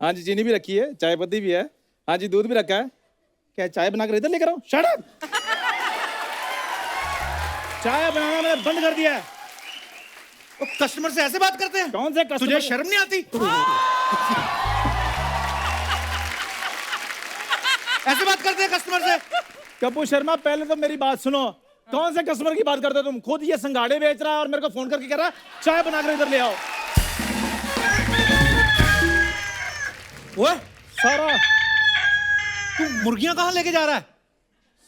हाँ जी, चीनी भी रखी है, चाय पत्ती भी है। हाँ जी, दूध भी रखा है। क्या चाय बनाकर इधर लेकर आओ? Shut up! चाय बनाना मैंने बंद कर दिया है। कस्टमर से ऐसे बात करते हैं? कौन से कस्टमर? तुझे शर्म नहीं आती? ऐसे बात करते हैं कस्टमर से? कपूर शर्मा, पहले तो मेरी बात सुनो। कौन से कस्टमर की बात करते हो तुम? खुद ये संगाड़े बेच रहा है और मेरे को फोन करके कह रहा है चाय बनाकर इधर ले आओ। ओए, सारा तू मुर्गियां कहाँ लेके जा रहा है?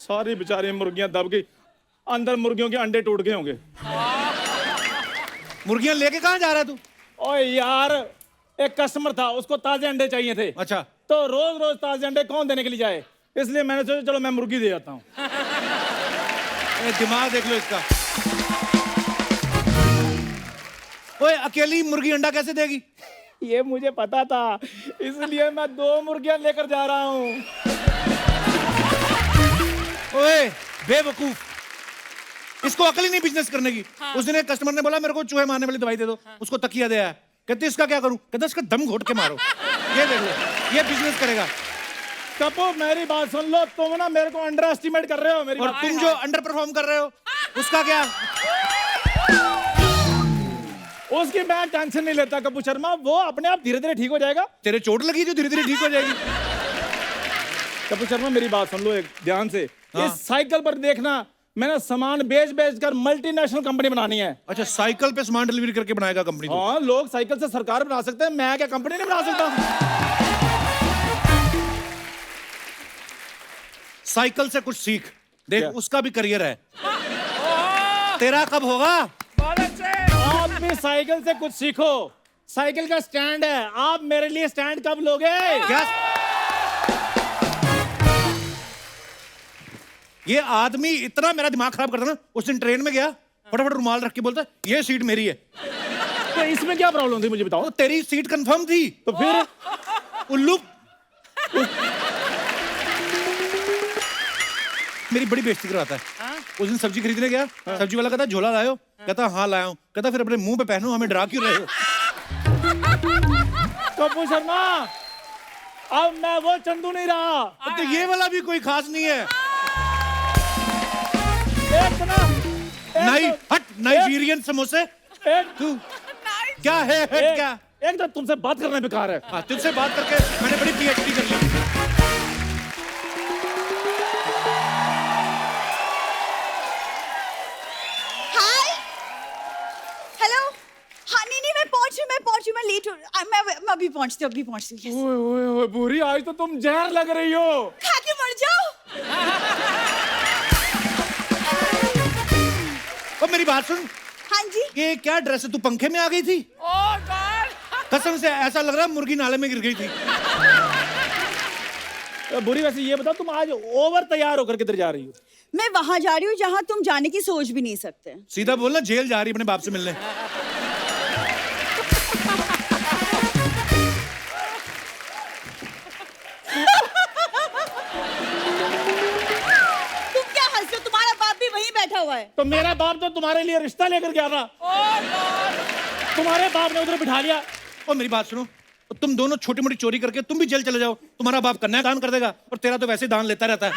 सारी बेचारी मुर्गियां दब गई, अंदर मुर्गियों के अंडे टूट गए होंगे। मुर्गियां लेके कहाँ जा रहा है तू? ओए यार, एक कस्टमर था, उसको ताजे अंडे चाहिए थे। अच्छा, तो रोज रोज ताजे अंडे कौन देने के लिए जाए, इसलिए मैंने सोचा चलो मैं मुर्गी दे आता हूँ। दिमाग देख लो इसका। ओए, अकेली मुर्गी अंडा कैसे देगी? ये मुझे पता था, इसलिए मैं 2 मुर्गियां लेकर जा रहा हूँ। ओए बेवकूफ, इसको अकल ही नहीं बिजनेस करने की। हाँ। उस दिन एक कस्टमर ने बोला मेरे को चूहे मारने वाली दवाई दे दो। हाँ। उसको तकिया दे आया। कहते इसका क्या करूं? कहते इसका दम घोट के मारो। ये देख लो, ये बिजनेस करेगा। कपूर मेरी बात सुन लो, तुम ना मेरे को अंडर एस्टिमेट कर रहे हो। मेरी और बात तुम जो अंडर परफॉर्म कर रहे हो उसका क्या? उसकी मैं टेंशन नहीं लेता कपूर शर्मा, वो अपने आप धीरे धीरे ठीक हो जाएगा। तेरे चोट लगी जो धीरे धीरे ठीक हो जाएगी। कपूर शर्मा मेरी बात सुन लो एक ध्यान से। हाँ। इस साइकिल पर देखना, मैंने सामान बेच बेच कर मल्टीनेशनल कंपनी बनानी है। अच्छा, साइकिल पे सामान डिलीवरी करके बनाएगा कंपनी को? हाँ, लोग साइकिल से सरकार बना सकते हैं, मैं क्या कंपनी नहीं बना सकता? साइकिल से कुछ सीख देख, क्या? उसका भी करियर है। तेरा कब होगा? आप भी साइकिल से कुछ सीखो। साइकिल का स्टैंड है, आप मेरे लिए स्टैंड कब लोगे? क्या? ये आदमी इतना मेरा दिमाग खराब करता ना। उस दिन ट्रेन में गया, फटाफट रुमाल रख के बोलता ये सीट मेरी है। तो इसमें क्या प्रॉब्लम थी मुझे बताओ? तो तेरी सीट कंफर्म थी। तो फिर उल्लू, मेरी बड़ी बेइज्जती करवाता है। उस दिन सब्जी खरीदने गया, सब्जी वाला कहता झोला लायो? कहता हाँ लाया हूं। कहता फिर अपने मुंह पे पहनो, हमें डरा क्यों रहे हो? कपूर शर्मा, अब मैं वो चंदू नहीं रहा। तो ये वाला भी कोई खास नहीं है। एक ना, नहीं हट, नाइजीरियन समोसे। एक तू क्या है? हट क्या? एक तो तुमसे बात करना बेकार है। हाँ, तुझसे बात करके मैंने बड़ी पीएचडी कर ली। हाय, हेलो। हाँ, नहीं मैं पहुंच रही हूँ, मैं लेट हूँ। मैं अभी पहुंचती हूँ, yes। ओए ओए ओए बुरी, आज तो तुम जहर लग रही हो। खा के मर जाओ। अब मेरी बात सुन, हाँ जी। ये क्या ड्रेस है? तू पंखे में आ गई थी? कसम से ऐसा लग रहा है मुर्गी नाले में गिर गई थी। बुरी, वैसे ये बताओ तुम आज ओवर तैयार होकर किधर जा रही हो? मैं वहां जा रही हूँ जहां तुम जाने की सोच भी नहीं सकते। सीधा बोलना, जेल जा रही है अपने बाप से मिलने। तुम क्या हंस रहे हो? तुम्हारा बाप भी वहीं बैठा हुआ है। तो मेरा बाप तो तुम्हारे लिए रिश्ता लेकर गया था, तुम्हारे बाप ने उधर बिठा लिया। और मेरी बात सुनो, तुम दोनों छोटी मोटी चोरी करके तुम भी जेल चले जाओ, तुम्हारा बाप कन्यादान कर देगा और तेरा तो वैसे दान लेता रहता है।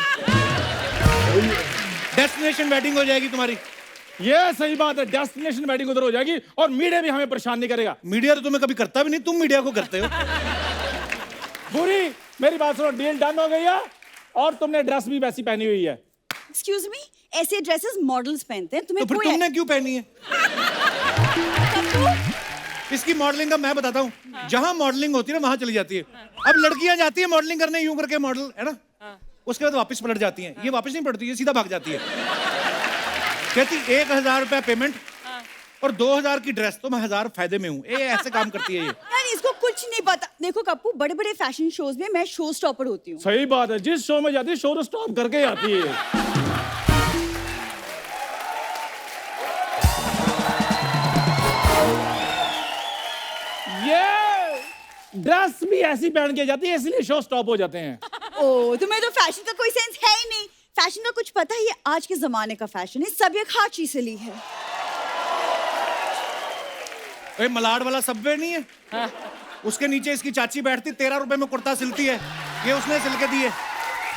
डेस्टिनेशन वेडिंग हो जाएगी तुम्हारी। ये सही बात है, डेस्टिनेशन वेडिंग उधर हो जाएगी और मीडिया भी हमें परेशान नहीं करेगा। मीडिया तो तुम्हें कभी करता भी नहीं, तुम मीडिया को करते हो। बुरी, मेरी बात सुनो, डील डन हो गई है और तुमने ड्रेस भी वैसी पहनी हुई है। एक्सक्यूज मी, ऐसे ड्रेसेस मॉडल्स पहनते हैं, तो तुम्हें फिर कोई तुमने क्यों पहनी है? इसकी मॉडलिंग का मैं बताता हूँ। जहां मॉडलिंग होती है ना वहां चली जाती है। अब लड़कियां जाती है मॉडलिंग करने, यूं करके मॉडल है ना, उसके बाद वापस पलट जाती हैं। ये वापस नहीं पलटती, ये सीधा भाग जाती है। कहती 1000 रुपया पेमेंट और 2000 की ड्रेस, तो मैं 1000 फायदे में हूँ। ये ऐसे काम करती है ये। यार, इसको कुछ नहीं पता। देखो कप्पू, बड़े बड़े फैशन शोज में मैं शो स्टॉपर होती हूँ। सही बात है, जिस शो में जाती है शो स्टॉप करके आती है। ये ड्रेस भी ऐसी पहन के जाती है, इसलिए शो स्टॉप हो जाते हैं। ओ, तुम्हें तो फैशन का कोई सेंस है ही नहीं। फैशन का कुछ पता ही है? आज के जमाने का फैशन है, सब ये खाची से ली है। मलाड वाला सबवे नहीं है, उसके नीचे इसकी चाची बैठती, 13 रुपए में कुर्ता सिलती है, ये उसने सिल के दिए।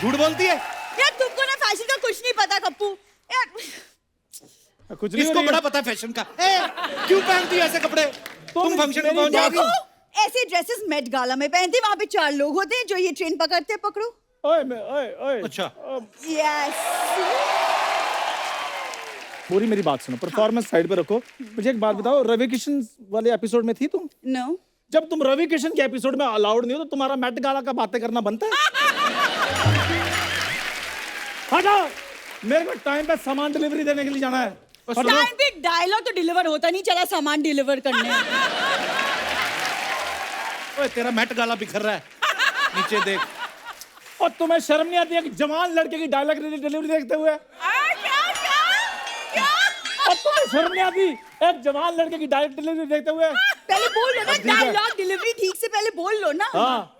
झूठ बोलती है यार तुमको ना फैशन का कुछ नहीं पता कप्पू यार। कुछ नहीं हो इसको रही है। बड़ा पता है फैशन का। क्यों पहनती है ऐसे कपड़े? तुम फंक्शन में कौन जाओगी? देखो ऐसे ड्रेसेस मेट गाला में पहनते, वहां पे 4 लोग होते हैं जो ये ट्रेन पकड़ते हैं, पकड़ो। ओए अच्छा। यस पूरी मेरी बात सुनो, परफॉर्मेंस साइड पे रखो। मुझे एक बात बताओ, रवि किशन वाले एपिसोड में थी तुम? नो। जब तुम रवि किशन के एपिसोड में अलाउड नहीं हो तो तुम्हारा मेट गाला का बातें करना बनता है? हटाओ, मेरे को टाइम पे सामान डिलीवरी देने के लिए जाना है। टाइम पे डायलॉग तो डिलीवर होता नहीं, चला सामान डिलीवर करने। ओए तेरा मैट गाला बिखर रहा है, नीचे देख। और तुम्हें शर्म नहीं आती है कि जवान लड़के की डायलॉग डिलीवरी देखते हुए? और तुम्हें शर्म नहीं आती एक जवान लड़के की डायलॉग डिलीवरी देखते हुए? पहले बोल लो ना, डायलॉग डिलीवरी ठीक से पहले बोल लो ना। हाँ।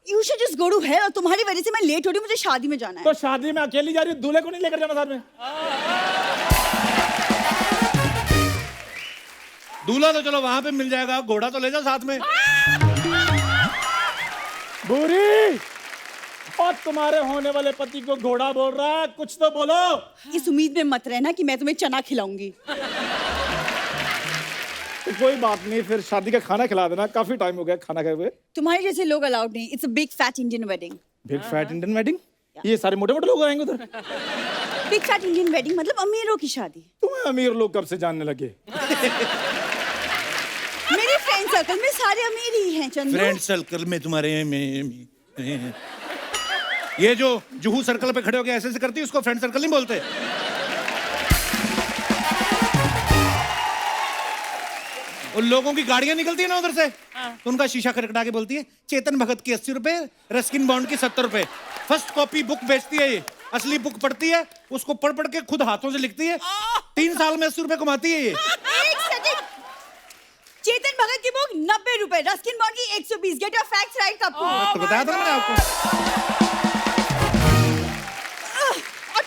You should just go to hell, और तुम्हारी वजह से मैं लेट हो रही हूँ, मुझे शादी में जाना है। तो शादी में अकेली जा रही हूँ, दूल्हे को नहीं लेकर जाना साथ में? दूल्हा तो चलो वहां पे मिल जाएगा, घोड़ा तो ले जाओ साथ में। बुरी, और तुम्हारे होने वाले पति को घोड़ा बोल रहा है, कुछ तो बोलो। इस उम्मीद में मत रहना कि मैं तुम्हें चना खिलाऊंगी। तो कोई बात नहीं, फिर शादी का खाना खिला देना, काफी टाइम हो गया खाना खाए हुए। तुम्हारे जैसे लोग अलाउड नहीं। It's a big fat Indian wedding. Big fat Indian wedding? ये सारे मोटे मोटे लोग आएंगे उधर? बिग फैट इंडियन वेडिंग मतलब अमीरों की शादी। तुम्हें अमीर लोग कब से जानने लगे? मेरे फ्रेंड सर्कल में सारे अमीर ही हैं चंदू। फ्रेंड सर्कल में तुम्हारे ये जो जुहू सर्कल पे खड़े हो गए ऐसे ऐसे करती है, उसको फ्रेंड सर्कल नहीं बोलते। उन लोगों की गाड़ियां निकलती है ना उधर से, तो उनका शीशा खटखटा के बोलती है, चेतन भगत की 80 रुपए, रस्किन बॉन्ड की 70 रुपए। फर्स्ट कॉपी बुक बेचती है ये, असली बुक पढ़ती है, उसको पढ़ पढ़ के खुद हाथों से लिखती है। 3 साल में 80 रुपए कमाती है ये। एक सेकंड, चेतन भगत की बुक 90 रुपए, रस्किन बॉन्ड की 120। Get your facts right Kappu. तो बताया था ना मैंने आपको। और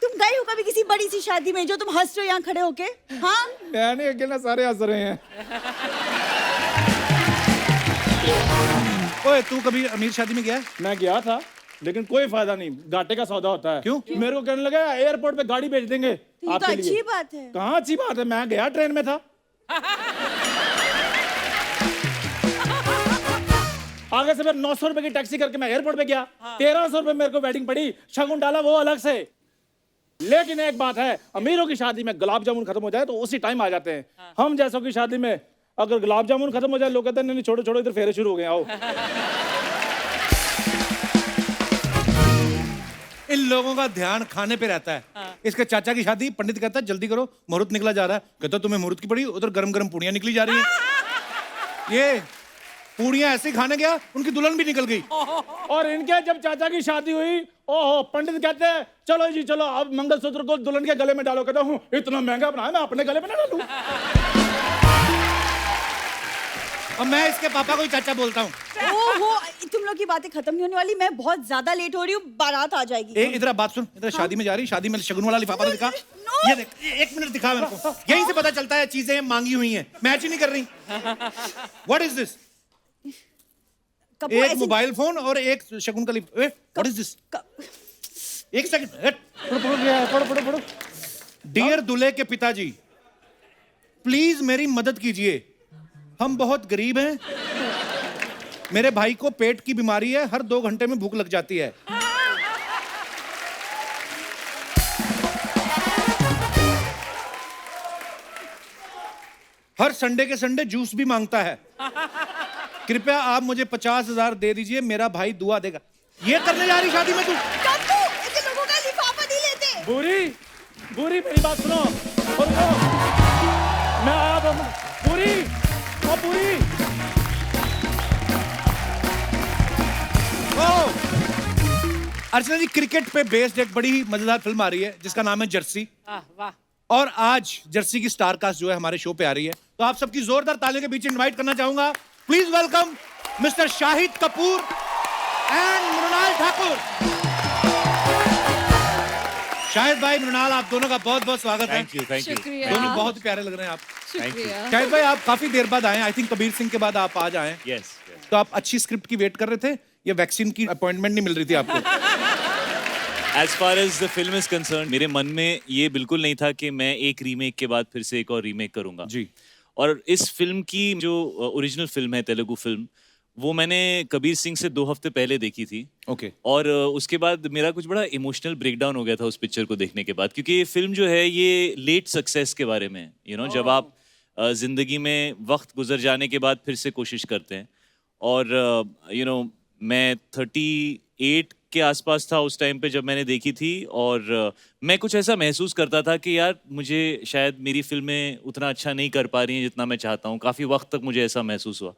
तुम गए हो कभी किसी बड़ी सी शादी में जो तुम हंस रहे हो यहाँ खड़े होके? हाँ मैं नहीं, अकेला सारे हंस रहे हैं। ओए तू कभी अमीर शादी में गया है? मैं गया था, लेकिन कोई फायदा नहीं, घाटे का सौदा होता है। क्यों? मेरे को कहने लगा एयरपोर्ट पे गाड़ी भेज देंगे तो ये तो आपके लिए। अच्छी बात है। कहाँ अच्छी बात है, मैं गया ट्रेन में था। आगे से फिर 900 रुपए की टैक्सी करके मैं एयरपोर्ट पे गया। 1300 रुपए मेरे को वेडिंग पड़ी, शगुन डाला वो अलग से। लेकिन एक बात है, अमीरों की शादी में गुलाब जामुन खत्म हो जाए तो उसी टाइम आ जाते हैं। हम जैसों की शादी में अगर गुलाब जामुन खत्म हो जाए, लोग कहते हैं नहीं छोड़ो छोड़ो, इधर फेरे शुरू हो गए, आओ। इन लोगों का ध्यान खाने पे रहता है। इसके चाचा की शादी, पंडित कहता है जल्दी करो, मुहूर्त निकला जा रहा है। कहता तुम्हें मुहूर्त की पड़ी, उधर गरम गरम पूड़ियां निकली जा रही हैं। ये पूड़ियां ऐसे ही खाने गया, उनकी दुल्हन भी निकल गई। और इनके जब चाचा की शादी हुई, ओहो, पंडित कहते हैं चलो जी चलो, अब मंगलसूत्र को दुल्हन के गले में डालो। कहता हूँ इतना महंगा बनाया, मैं अपने गले में ना डालूं। और मैं इसके पापा को ही चाचा बोलता हूँ। ओहो, तुम लोग की बातें खत्म नहीं होने वाली। मैं बहुत ज्यादा लेट हो रही हूँ, बारात आ जाएगी। इधर बात सुन, इधर शादी में जा रही, शादी में शगुन वाला लिफाफा दिखा। No. ये देख, 1 मिनट दिखा मेरे को। यहीं से पता चलता है चीजें मांगी हुई हैं, मैच ही नहीं कर रही। What is this? एक मोबाइल फोन और एक शगुन का लिफाफा। What is this? एक सेकंड, पढ़ो। डियर दूल्हे के पिताजी, प्लीज मेरी मदद कीजिए। हम बहुत गरीब हैं, मेरे भाई को पेट की बीमारी है, हर 2 घंटे में भूख लग जाती है। हर संडे के संडे जूस भी मांगता है। कृपया आप मुझे 50,000 दे दीजिए, मेरा भाई दुआ देगा। ये करने जा रही शादी में तू? कप्पू, ऐसे लोगों का लिफाफा नहीं लेते। बुरी मेरी बात सुनो। और मैं आया बुरी। अर्चना जी, क्रिकेट पे बेस्ड एक बड़ी मजेदार फिल्म आ रही है जिसका नाम है जर्सी। वाह। और आज जर्सी की स्टार कास्ट जो है हमारे शो पे आ रही है, तो आप सबकी जोरदार तालियों के बीच इनवाइट करना चाहूंगा। Please welcome mister Shahid Kapoor and Mrunal Thakur. Shahid भाई, मृणाल, आप दोनों का बहुत बहुत स्वागत है। Thank you. दोनों बहुत प्यारे लग रहे हैं आप। शुक्रिया। शाहिद भाई आप काफी देर बाद आए, आई थिंक कबीर सिंह के बाद आप आज आए, यस तो आप अच्छी स्क्रिप्ट की वेट कर रहे थे या वैक्सीन की अपॉइंटमेंट नहीं मिल रही थी आपको? As far as the film is concerned, मेरे मन में ये बिल्कुल नहीं था कि मैं एक रीमेक के बाद फिर से एक और रीमेक करूंगा जी। और इस फिल्म की जो ओरिजिनल फिल्म है, तेलुगु फिल्म, वो मैंने कबीर सिंह से 2 हफ्ते पहले देखी थी। ओके। और उसके बाद मेरा कुछ बड़ा इमोशनल ब्रेकडाउन हो गया था उस पिक्चर को देखने के बाद, क्योंकि ये फिल्म जो है ये लेट सक्सेस के बारे में, जब आप जिंदगी में वक्त गुजर जाने के बाद फिर से कोशिश करते हैं। और मैं 38 के आसपास था उस टाइम पे जब मैंने देखी थी, और मैं कुछ ऐसा महसूस करता था कि यार मुझे शायद मेरी फिल्में उतना अच्छा नहीं कर पा रही हैं जितना मैं चाहता हूँ। काफ़ी वक्त तक मुझे ऐसा महसूस हुआ,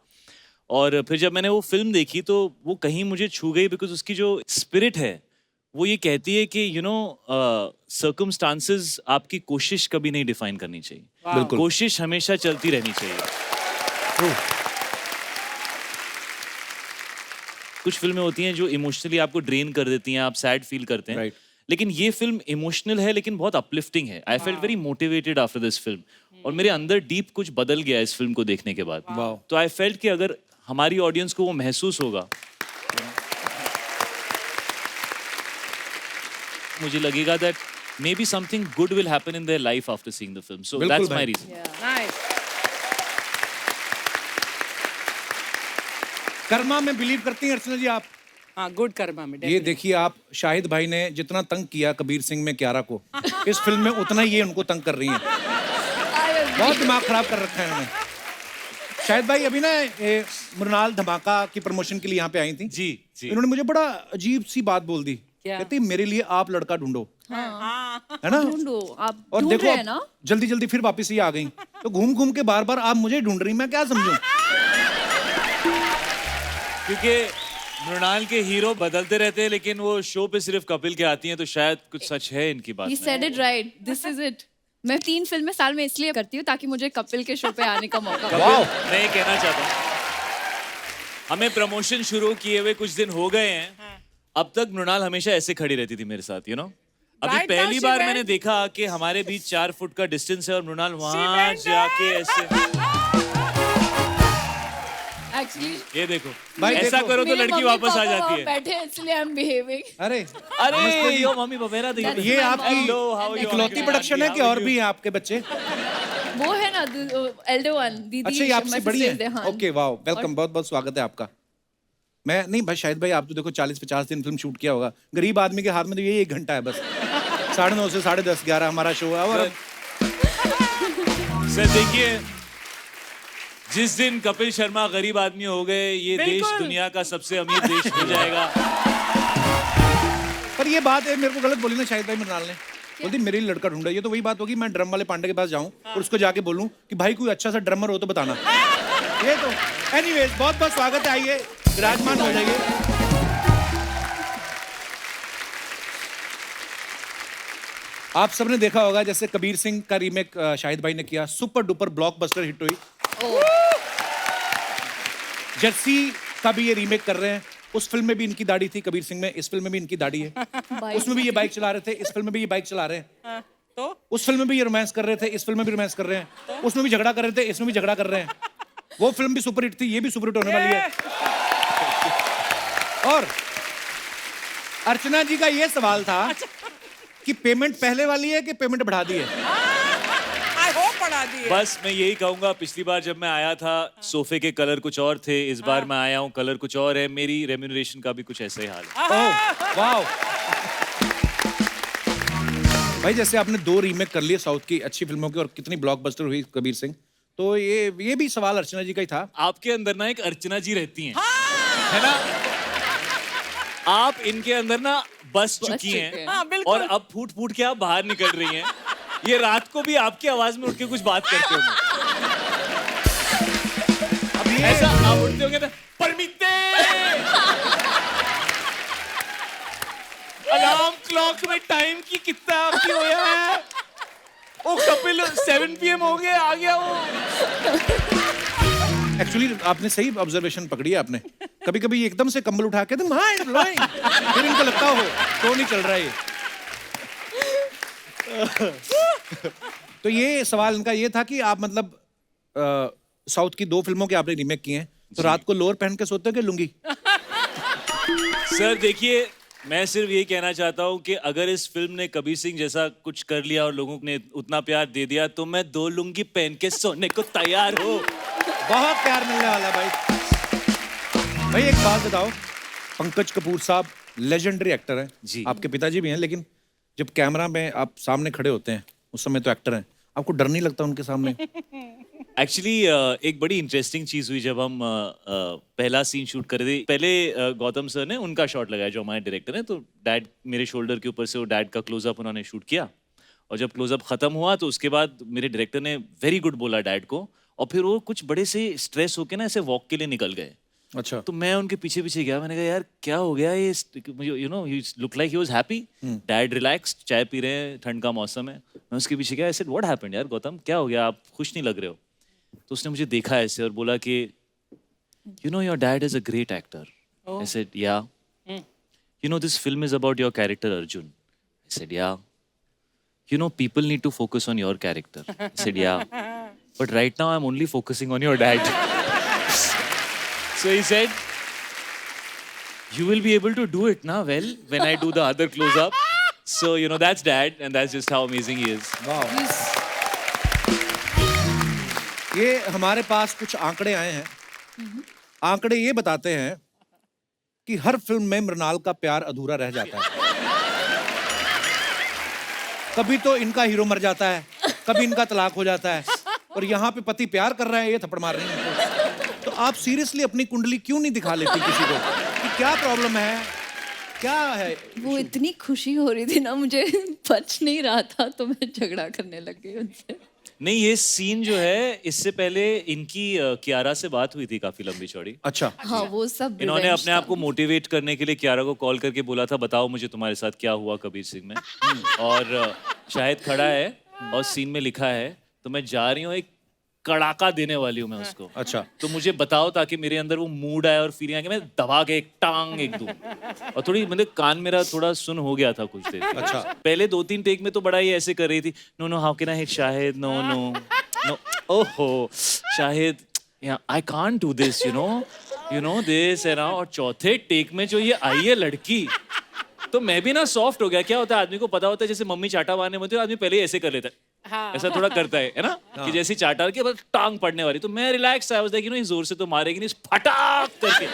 और फिर जब मैंने वो फिल्म देखी तो वो कहीं मुझे छू गई, बिकॉज उसकी जो स्पिरिट है वो ये कहती है कि सर्कमस्टांसेस आपकी कोशिश कभी नहीं डिफाइन करनी चाहिए, बिल्कुल। कोशिश हमेशा चलती रहनी चाहिए। कुछ फिल्में होती हैं जो इमोशनली आपको ड्रेन कर देती हैं, आप सैड फील करते हैं, Right. लेकिन ये फिल्म इमोशनल है लेकिन बहुत अपलिफ्टिंग है। I felt very motivated after this film, और मेरे अंदर डीप कुछ बदल गया इस फिल्म को देखने के बाद। Wow. तो आई फेल्ट कि अगर हमारी ऑडियंस को वो महसूस होगा, मुझे लगेगा that may be something good will happen in their life after seeing the film, so बिल्कुल दैट्स भाई। My reason. नाइस। कर्मा में बिलीव करती हैं अर्चना जी आप? हाँ, गुड कर्मा में। ये देखिए, आप शाहिद भाई ने जितना तंग किया कबीर सिंह में कियारा को, इस फिल्म में उतना ही ये उनको तंग कर रही हैं। बहुत दिमाग खराब कर रखा है इन्होंने। शाहिद भाई अभी ना मृणाल धमाका की प्रमोशन के लिए यहाँ पे आई थी जी जी। इन्होंने मुझे बड़ा अजीब सी बात बोल दी। क्या? कहती मेरे लिए आप लड़का ढूंढो, है ना? ढूंढो, आप और ढूंढ देखो रहे हैं अब ना? जल्दी जल्दी फिर वापस ही आ गई, तो घूम घूम के बार बार आप मुझे ढूंढ रही, मैं क्या समझूं? क्योंकि मृणाल के हीरो बदलते रहते हैं, लेकिन वो शो पे सिर्फ कपिल के आती हैं, तो शायद कुछ सच है इनकी बात He में। said it right. This is it. मैं 3 फिल्में साल में इसलिए करती हूँ ताकि मुझे कपिल के शो पे आने का मौका मिले। कपिल, मैं ये कहना चाहता हूँ, हमें प्रमोशन शुरू किए हुए कुछ दिन हो गए हैं, अब तक मृणाल हमेशा ऐसे खड़ी रहती थी मेरे साथ, अभी Right now पहली she बार went- मैंने देखा कि हमारे बीच 4 फुट का डिस्टेंस है और मृणाल वहां went जाके ऐसे, Actually, ये देखो भाई ऐसा देखो। करो तो मेरे लड़की मम्मी वापस आ पापा जाती वहाँ है। बैठे हैं, इसलिए I'm behaving. अरे अरे यो मम्मी पपेरा देखो। That's ये my आपकी mom. Hello, how are you? इकलौती प्रोडक्शन है कि और भी हैं आपके बच्चे? वो है ना elder one, दीदी। अच्छा, ये आपसे my बड़ी sister है? Rehan. ओके, वाह, वेलकम, बहुत बहुत स्वागत है आपका। मैं नहीं भाई, शाहिद भाई आप तो देखो 40-50 दिन फिल्म शूट किया होगा, गरीब आदमी के हाथ में तो ये 1 घंटा है बस। 9:30 से 10:30 11 हमारा शो है। और सर देखिए, जिस दिन कपिल शर्मा गरीब आदमी हो गए, ये देश बिल्कुल। दुनिया का सबसे अमीर देश हो जाएगा। पर ये बात है, मेरे को गलत बोली ना शाहिद भाई मृणाल ने, बोलती मेरे लिए लड़का ढूंढा। ये तो वही बात होगी, मैं ड्रम वाले पांडे के पास जाऊं और उसको जाके बोलूं कि भाई कोई अच्छा सा ड्रमर हो तो बताना। ये तो एनीवेज, बहुत बहुत स्वागत है, आइए विराजमान हो जाइए। आप सबने देखा होगा जैसे कबीर सिंह का रीमेक शाहिद भाई ने किया, सुपर डुपर ब्लॉकबस्टर हिट हुई। जर्सी का भी ये रीमेक कर रहे हैं। उस फिल्म में भी इनकी दाढ़ी थी कबीर सिंह में, इस फिल्म में भी इनकी दाढ़ी है। उसमें भी ये बाइक चला रहे थे, इस फिल्म में भी ये बाइक चला रहे हैं। तो उस फिल्म में भी ये रोमांस कर रहे थे, इस फिल्म में भी रोमांस कर रहे हैं। उसमें भी झगड़ा कर रहे थे, इसमें भी झगड़ा कर रहे हैं। वो फिल्म भी सुपरहिट थी, ये भी सुपरहिट होने वाली है। और अर्चना जी का ये सवाल था कि पेमेंट पहले वाली है कि पेमेंट बढ़ा दी है? आई होप पढ़ा दिए। बस मैं यही कहूंगा, पिछली बार जब मैं आया था सोफे के कलर कुछ और थे, इस बार मैं आया हूँ कलर कुछ और है। मेरी रेम्यूनरेशन का भी कुछ ऐसा ही हाल है। Oh wow. भाई जैसे आपने 2 रीमेक कर लिए साउथ की अच्छी फिल्मों की और कितनी ब्लॉकबस्टर हुई कबीर सिंह, तो ये भी सवाल अर्चना जी का ही था। आपके अंदर ना एक अर्चना जी रहती हैं, है ना? आप इनके अंदर ना बस चुकी चुके हैं, हैं। हाँ, बिल्कुल। और अब फूट फूट के आप बाहर निकल रही हैं। ये रात को भी आपकी आवाज में उठ के कुछ बात करते होंगे। अब ये ऐसा आप उठते होंगे ना, परमिते अलार्म क्लॉक में टाइम की कितना आपकी होया है? ओ कपिल 7 PM हो गया, आ गया वो। एक्चुअली आपने सही ऑब्जर्वेशन पकड़ी है आपने। कभी कभी एकदम से कंबल उठा के तो माइंड ब्लोइंग, फिर इनको लगता हो तो नहीं चल रहा है ये। तो ये सवाल इनका ये था कि आप मतलब साउथ की 2 फिल्मों के आपने रीमेक किए हैं, तो रात को लोअर पहन के सोते हो कि लुंगी? सर देखिए, मैं सिर्फ यही कहना चाहता हूँ कि अगर इस फिल्म ने कबीर सिंह जैसा कुछ कर लिया और लोगों ने उतना प्यार दे दिया तो मैं 2 लुंगी पहन के सोने को तैयार हूँ। बहुत प्यार मिलने वाला भाई। भाई एक बात बताओ, पंकज कपूर साहब लेजेंडरी एक्टर हैं जी। आपके पिताजी भी हैं, लेकिन जब कैमरा में आप सामने खड़े होते हैं उस समय तो एक्टर हैं, आपको डर नहीं लगता उनके सामने? एक्चुअली एक बड़ी इंटरेस्टिंग चीज हुई जब हम पहला सीन शूट कर रहे थे। पहले गौतम सर ने उनका शॉट लगाया जो हमारे डायरेक्टर हैं, तो डैड मेरे शोल्डर के ऊपर से वो डैड का क्लोजअप उन्होंने शूट किया, और जब क्लोजअप खत्म हुआ तो उसके बाद मेरे डायरेक्टर ने वेरी गुड बोला डैड को, और फिर वो कुछ बड़े से स्ट्रेस होके ना ऐसे वॉक के लिए निकल गए। अच्छा। तो मैं उनके पीछे पीछे गया, मैंने कहा यार क्या हो गया ये, you know he look like he was happy, dad relaxed, चाय पी रहे हैं, ठंड का मौसम है। मैं उसके पीछे गया, आई सेड व्हाट हैपेंड यार गौतम, क्या हो गया, आप खुश नहीं लग रहे हो? तो उसने मुझे देखा ऐसे और बोला कि you know your dad is a great actor. I said yeah. You know this film is about your character Arjun. I said yeah. You know people need to focus on your character. I said yeah, but right now I am only focusing on your dad. So he said, you will be able to do it now well when I do the other close up. So, you know, that's dad and that's just how amazing he is. वाह। ये हमारे पास कुछ आंकड़े आए हैं। आंकड़े ये बताते हैं कि हर फिल्म में मृणाल का प्यार अधूरा रह जाता है। कभी तो इनका हीरो मर जाता है, कभी इनका तलाक हो जाता है, और यहाँ पे पति प्यार कर रहा है, ये थप्पड़ मार रही है। तो आप सीरियसली अपनी कुंडली क्यों नहीं दिखा लेती किसी को कि क्या प्रॉब्लम है, क्या है? वो इतनी खुशी हो रही थी ना, मुझे बच नहीं रहा था, तो मैं झगड़ा करने लग गई उनसे। नहीं, ये सीन जो है इससे पहले इनकी कियारा से बात हुई थी काफी लंबी चौड़ी। अच्छा। हाँ, वो सब इन्होंने revenge अपने आप था। को मोटिवेट करने के लिए कियारा को कॉल करके बोला था बताओ मुझे तुम्हारे साथ क्या हुआ कबीर सिंह में। और शाहिद खड़ा है और सीन में लिखा है, तो मैं जा रही हूँ एक कड़ाका देने वाली हूँ मैं उसको। अच्छा। तो मुझे बताओ ताकि मेरे अंदर वो मूड आए और फीलिंग आए कि मैं दबा के एक टांग एक दूं। और थोड़ी मतलब कान मेरा थोड़ा सुन हो गया था कुछ देर। अच्छा। पहले 2-3 टेक में तो बड़ा ही ऐसे कर रही थी, no no how can I hit Shahid, no no no, ओहो Shahid I can't do this, you know this है ना। और चौथे टेक में जो ये आई है लड़की, तो मैं भी ना सॉफ्ट हो गया। क्या होता है आदमी को पता होता है, जैसे मम्मी चाटा मारने में होती है आदमी पहले ही ऐसे कर लेता है, ऐसा थोड़ा करता है ना, कि जैसे चाटा के बस टांग पड़ने वाली। तो मैं relax I was like you know जोर से तो मारेगी नहीं, फटाक करके।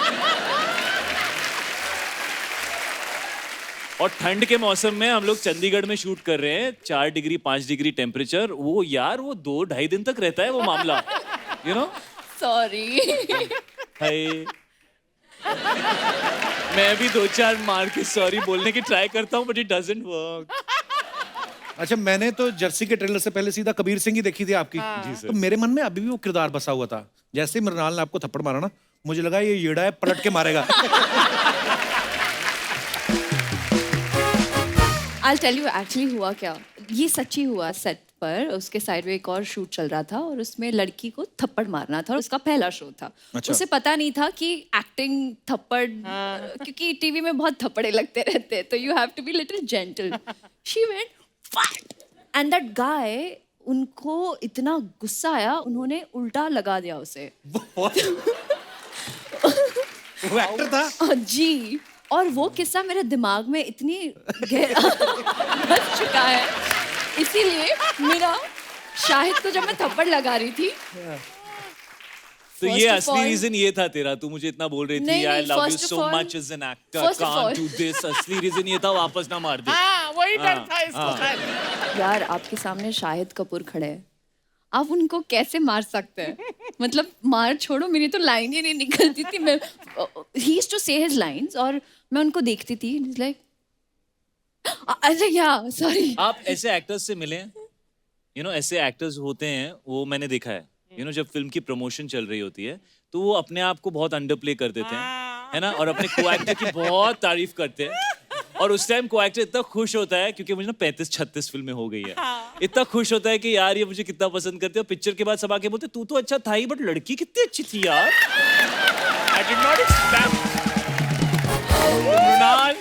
और ठंड के मौसम में हम लोग चंडीगढ़ में शूट कर रहे हैं, 4 डिग्री 5 डिग्री टेम्परेचर। वो यार वो 2-2.5 दिन तक रहता है वो मामला, यू नो। सॉरी। हाय मैं भी 2-4 मार के सॉरी बोलने की ट्राई करता हूँ, बट इट डजंट वर्क। अच्छा, मैंने तो जर्सी के ट्रेलर से पहले सीधा कबीर सिंह ही देखी थी आपकी। तो मेरे मन में अभी भी वो किरदार बसा हुआ था। जैसे ही मृणाल ने आपको थप्पड़ मारा ना, मुझे लगा ये येड़ा है, पलट के मारेगा। I'll tell you एक्चुअली हुआ क्या, ये सच्ची हुआ। सेट पर उसके साइड में एक और शूट चल रहा था और उसमें लड़की को थप्पड़ मारना था और उसका पहला शो था। अच्छा। उसे पता नहीं था कि एक्टिंग थप्पड़, क्योंकि टीवी में बहुत थप्पड़े लगते रहते हैं, तो you have to be little gentle. She went and that guy, उनको इतना गुस्सा आया, उन्होंने उल्टा लगा दिया उसे। वो एक्टर था। जी, और वो किस्सा मेरे दिमाग में इतनी गहरा बस चुका है, इसीलिए मेरा शाहिद को जब मैं थप्पड़ लगा रही थी, तो First ये of असली all- रीजन ये था तेरा, तू मुझे इतना बोल रही थी नहीं, आई नहीं, love you first of so all- much as an actor, first of can't all- do this. असली रीजन ये था वापस ना मार दे। हाँ, वही डर था इसको शायद। यार आपके सामने शाहिद कपूर खड़े हैं, आप उनको कैसे मार सकते हैं? मतलब मार छोड़ो, मेरी तो लाइन ही नहीं निकलती थी। मैं ही यूज्ड टू से हिज लाइंस और मैं उनको देखती थी, लाइक अच्छा या सॉरी। आप ऐसे एक्टर्स से मिले, यू नो ऐसे एक्टर्स होते हैं, वो मैंने देखा है, यू नो जब फिल्म की प्रमोशन चल रही होती है तो वो अपने आप को बहुत अंडर प्ले कर देते हैं, है ना, और अपने को एक्टर की बहुत तारीफ करते हैं। और उस टाइम को एक्टर इतना खुश होता है, क्योंकि मुझे ना 35-36 फिल्में हो गई है, इतना खुश होता है कि यार ये मुझे कितना पसंद करते हैं। और पिक्चर के बाद सब आके बोलते तू तो अच्छा था ही, बट लड़की कितनी अच्छी थी यार, I did not expect. Mrunal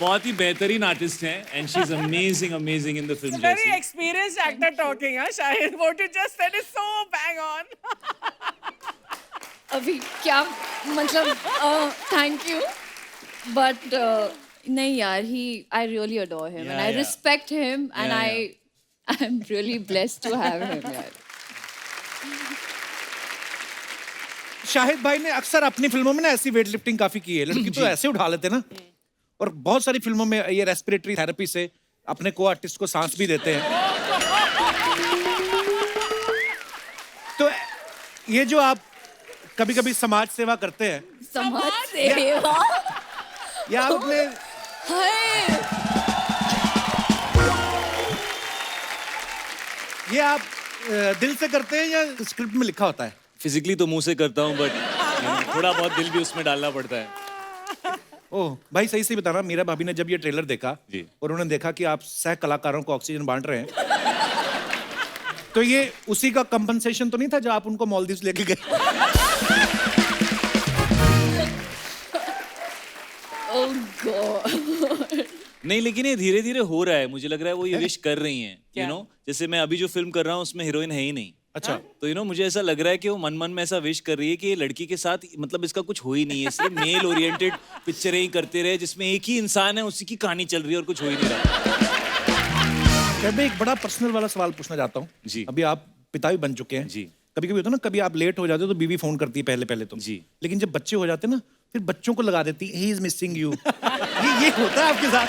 बहुत ही बेहतरीन आर्टिस्ट हैं and she is amazing amazing in the film Very जैसी. experienced actor talking, huh, Shahid? What you just said is so bang on. अभी क्या मतलब थैंक यू बट नहीं यार he I really adore him and I yeah. Respect him and Yeah, I am really blessed to have him यार. शाहिद भाई ने अक्सर अपनी फिल्मों में ना ऐसी वेट लिफ्टिंग काफी की है, लड़की तो ऐसे उठा लेते ना, और बहुत सारी फिल्मों में ये रेस्पिरेटरी थेरेपी से अपने को आर्टिस्ट को सांस भी देते हैं. तो ये जो आप कभी कभी समाज सेवा करते हैं, समाज सेवा या आप अपने हाय ये आप दिल से करते हैं या स्क्रिप्ट में लिखा होता है? फिजिकली तो मुंह से करता हूँ बट थोड़ा बहुत दिल भी उसमें डालना पड़ता है. ओह भाई, सही से बताना, मीरा भाभी ने जब ये ट्रेलर देखा जी. और उन्होंने देखा कि आप सह कलाकारों को ऑक्सीजन बांट रहे हैं, तो ये उसी का कंपनसेशन तो नहीं था जो आप उनको मालदीव्स लेके गए? ओह गॉड. नहीं, लेकिन ये धीरे धीरे हो रहा है. मुझे लग रहा है वो ये विश कर रही हैं, यू नो. जैसे मैं अभी जो फिल्म कर रहा हूँ उसमें हीरोइन है ही नहीं. अच्छा. तो यू नो मुझे ऐसा लग रहा है कि वो मन मन में ऐसा विश कर रही है कि ये लड़की के साथ मतलब इसका कुछ हो ही नहीं है, इसलिए मेल ओरिएंटेड पिक्चरें ही करते रहे जिसमें एक ही इंसान है, उसी की कहानी चल रही है और कुछ हो ही नहीं रहा. मैं एक बड़ा पर्सनल वाला सवाल पूछना चाहता हूँ. जी. अभी आप पिता भी बन चुके हैं. जी. कभी कभी होता है ना, कभी आप लेट हो जाते हो तो बीवी फोन करती है पहले पहले तो. जी. लेकिन जब बच्चे हो जाते हैं ना, फिर बच्चों को लगा देती है, ही इज मिसिंग यू. ये होता है आपके साथ?